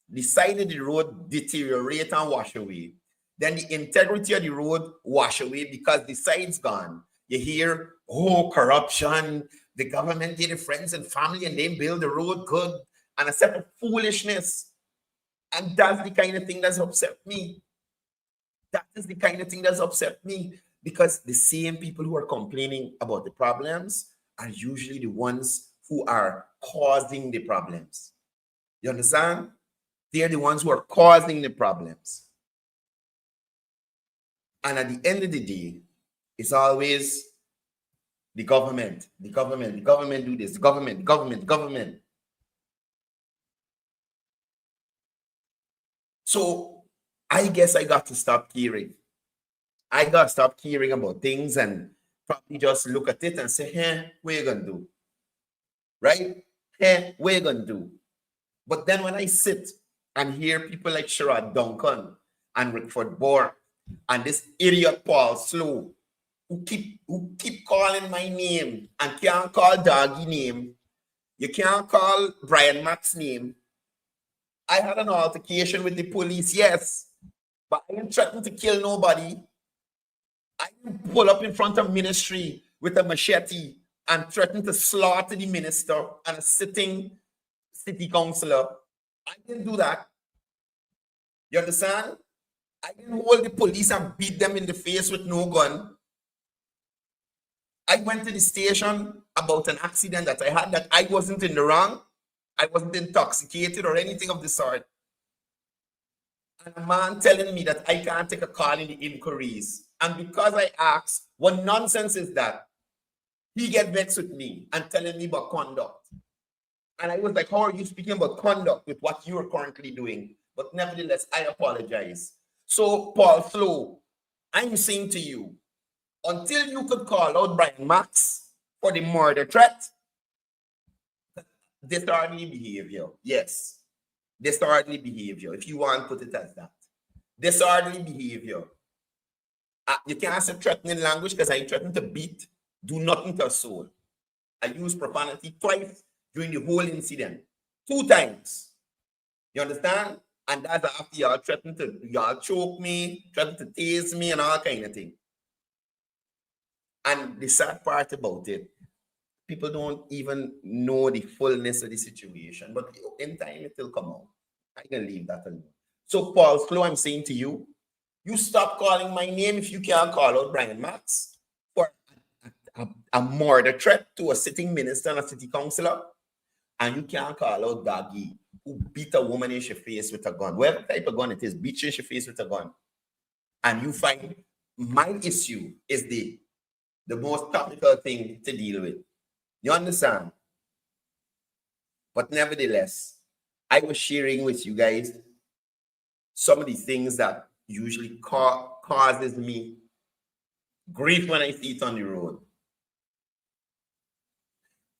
the side of the road deteriorate and wash away. Then the integrity of the road wash away because the side's gone. You hear, oh, corruption. The government did it, friends and family, and they build the road good. And a set of foolishness. And that's the kind of thing that's upset me. That is the kind of thing that's upset me, because the same people who are complaining about the problems are usually the ones who are causing the problems. You understand? They're the ones who are causing the problems. And at the end of the day, it's always the government do this, the government. So I guess I got to stop caring. I got to stop caring about things and probably just look at it and say, hey, what you gonna do? Right? Hey, what you gonna do? But then when I sit and hear people like Sherrod Duncan and Rickford Bourke and this idiot Paul Slow, who keep calling my name and can't call Doggy name, you can't call Brian Mack's name, I had an altercation with the police, yes, but I didn't threaten to kill nobody. I didn't pull up in front of ministry with a machete and threaten to slaughter the minister and a sitting city councillor. I didn't do that. You understand? I didn't hold the police and beat them in the face with no gun. I went to the station about an accident that I had that I wasn't in the wrong. I wasn't intoxicated or anything of the sort. And a man telling me that I can't take a call in the inquiries. And because I asked, what nonsense is that? He get vexed with me and telling me about conduct. And I was like, how are you speaking about conduct with what you're currently doing? But nevertheless, I apologize. So, Paul Flo, I'm saying to you, until you could call out Brian Max for the murder threat, disorderly behavior. Yes, disorderly behavior, if you want to put it as that. Disorderly behavior. You can't say threatening language because I threatened to beat, do nothing to a soul. I used profanity twice during the whole incident. 2 times. You understand? And that's after y'all threatened to, y'all choke me, threatened to tase me and all kind of thing. And the sad part about it, people don't even know the fullness of the situation. But in time, it will come out. I can leave that alone. So, Paul Flo, I'm saying to you, you stop calling my name if you can't call out Brian Max for a murder threat to a sitting minister and a city councillor. And you can't call out Daggy, who beat a woman in her face with a gun. Whatever type of gun it is, beat you in her face with a gun. And you find my issue is the most topical thing to deal with. You understand? But nevertheless, I was sharing with you guys some of the things that usually causes me grief when I see it on the road.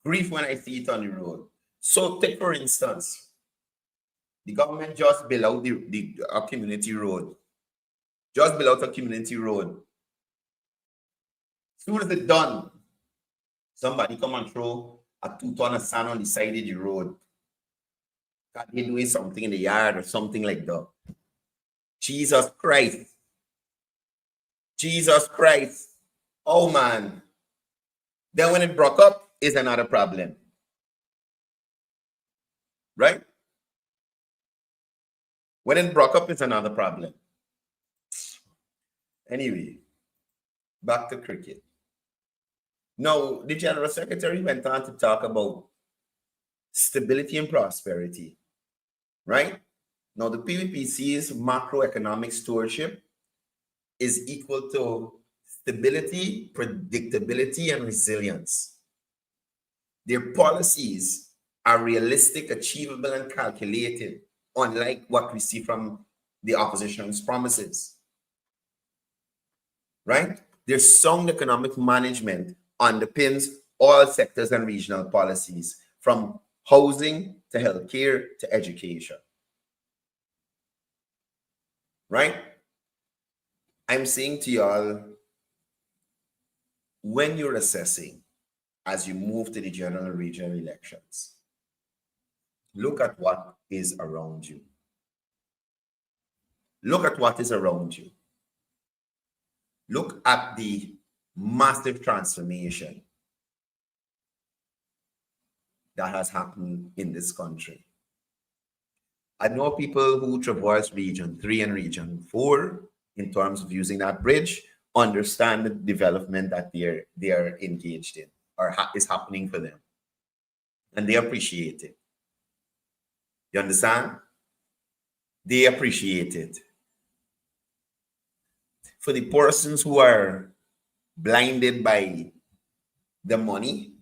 Grief when I see it on the road. So take for instance, the government just built out a community road. Just built out a community road. As soon as it's done, somebody come and throw a 2 ton of sand on the side of the road. God, they're doing something in the yard or something like that. Jesus Christ. Jesus Christ. Oh man. Then when it broke up, is another problem. Right? When it broke up, it's another problem. Anyway, back to cricket. Now, the General Secretary went on to talk about stability and prosperity, right? Now, the PVPC's macroeconomic stewardship is equal to stability, predictability, and resilience. Their policies are realistic, achievable, and calculated, unlike what we see from the opposition's promises, right? Their sound economic management underpins all sectors and regional policies, from housing to healthcare to education. Right? I'm saying to y'all, when you're assessing as you move to the general and regional elections, look at what is around you. Look at what is around you. Look at the massive transformation that has happened in this country. I know people who traverse Region 3 and Region 4 in terms of using that bridge understand the development that they are engaged in or is happening for them. And they appreciate it. You understand? They appreciate it. For the persons who are blinded by the money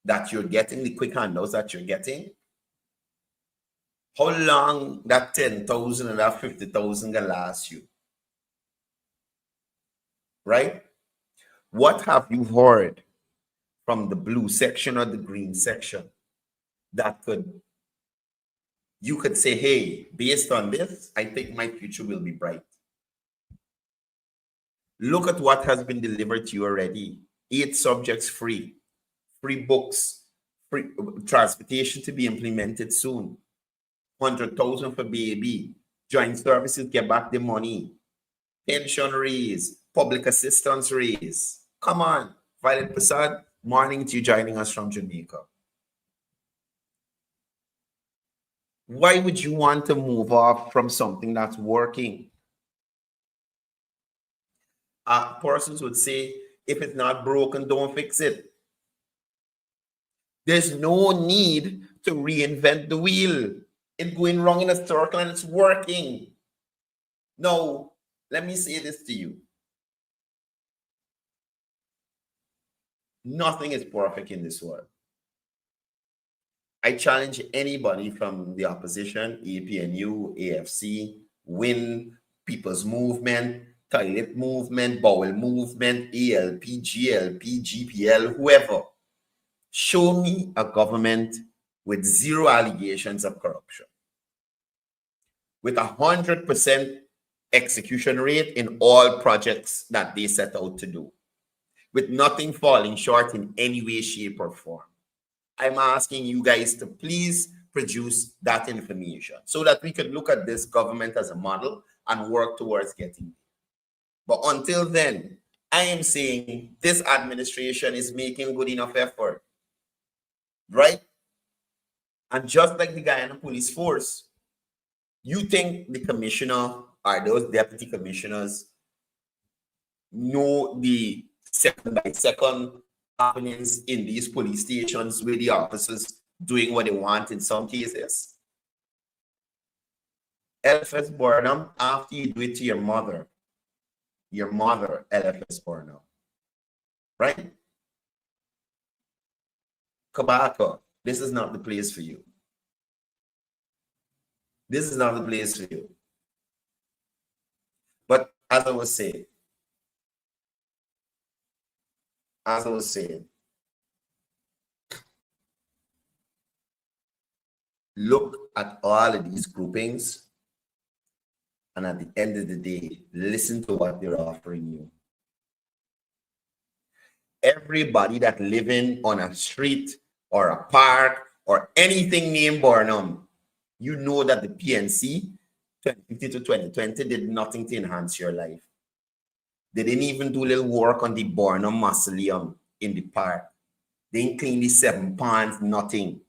that you're getting, the quick handouts that you're getting, how long that 10,000 and that 50,000 can last you? Right? What have you heard from the blue section or the green section that you could say, hey, based on this, I think my future will be bright? Look at what has been delivered to you already. 8 subjects free, free books, free transportation to be implemented soon, 100,000 for baby. Joint services get back the money. Pension raise. Public assistance raise. Come on. Violet Prasad, morning to you joining us from Jamaica. Why would you want to move off from something that's working? Persons would say, if it's not broken, don't fix it. There's no need to reinvent the wheel. It's going wrong in a circle and it's working. Now, let me say this to you. Nothing is perfect in this world. I challenge anybody from the opposition, APNU, AFC, WIN, People's Movement, Toilet Movement, Bowel Movement, ALP, GLP, GPL, whoever. Show me a government with zero allegations of corruption, with 100% execution rate in all projects that they set out to do, with nothing falling short in any way, shape, or form. I'm asking you guys to please produce that information so that we can look at this government as a model and work towards getting it. But until then, I am saying this administration is making good enough effort, right? And just like the Guyana Police Force, you think the commissioner or those deputy commissioners know the second-by-second happenings in these police stations where the officers doing what they want in some cases? LFS Burnham, after you do it to your mother, LFS Burnham, right? Kabaka, this is not the place for you. This is not the place for you. But as I was saying, look at all of these groupings, and at the end of the day, listen to what they're offering you. Everybody that living on a street or a park or anything named Burnham, you know that the PNC 2050 to 2020 did nothing to enhance your life. They didn't even do a little work on the Burnham Mausoleum in the park. They didn't clean the 7 ponds, nothing.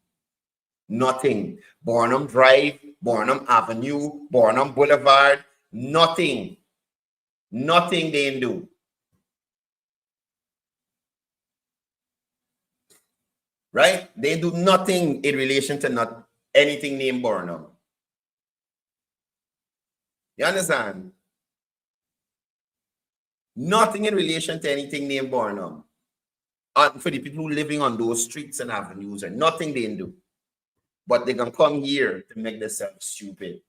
Nothing. Burnham Drive, Burnham Avenue, Burnham Boulevard, nothing. Nothing they didn't do. Right? They do nothing in relation to not anything named Burnham. You understand? Nothing in relation to anything named Burnham. For the people who living on those streets and avenues, and nothing they do. But they're going to come here to make themselves stupid.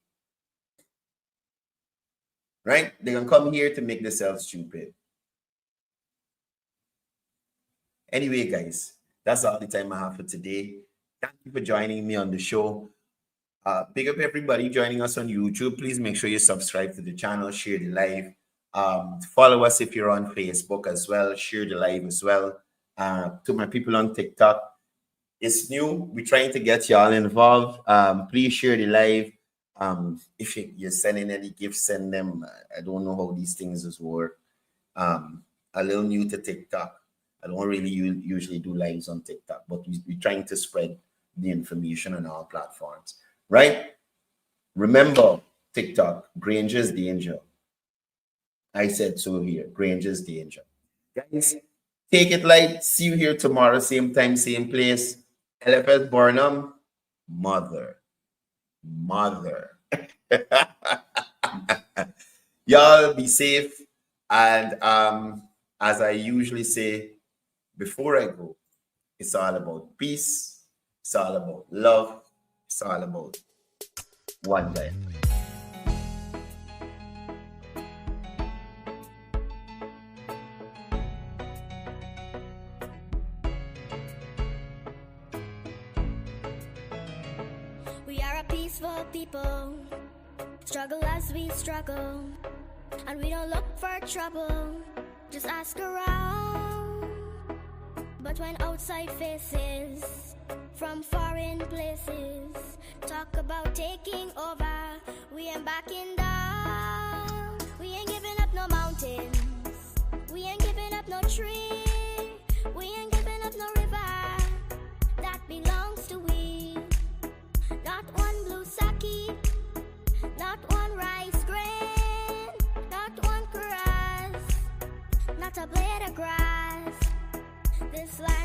Right? They're going to come here to make themselves stupid. Anyway, guys, that's all the time I have for today. Thank you for joining me on the show. Big up everybody joining us on YouTube. Please make sure you subscribe to the channel, share the live. Follow us if you're on Facebook as well. Share the live as well. To my people on TikTok, it's new. We're trying to get y'all involved. Please share the live. If you're sending any gifts, send them. I don't know how these things work. A little new to TikTok. I don't really usually do lives on TikTok, but we're trying to spread the information on our platforms, right? Remember, TikTok, Granger's danger. I said so here, Granger's danger. Guys, take it light. See you here tomorrow, same time, same place. LFS Burnham, mother. Y'all be safe. And as I usually say, before I go, it's all about peace. It's all about love. It's all about one life. We are a peaceful people, struggle as we struggle, and we don't look for trouble, just ask around. But when outside faces from foreign places talk about taking over, we ain't backing down. We ain't giving up no mountains. We ain't giving up no tree. We ain't giving up no river that belongs to we. Not one blue sake, not one rice grain, not one grass, not a blade of grass. This land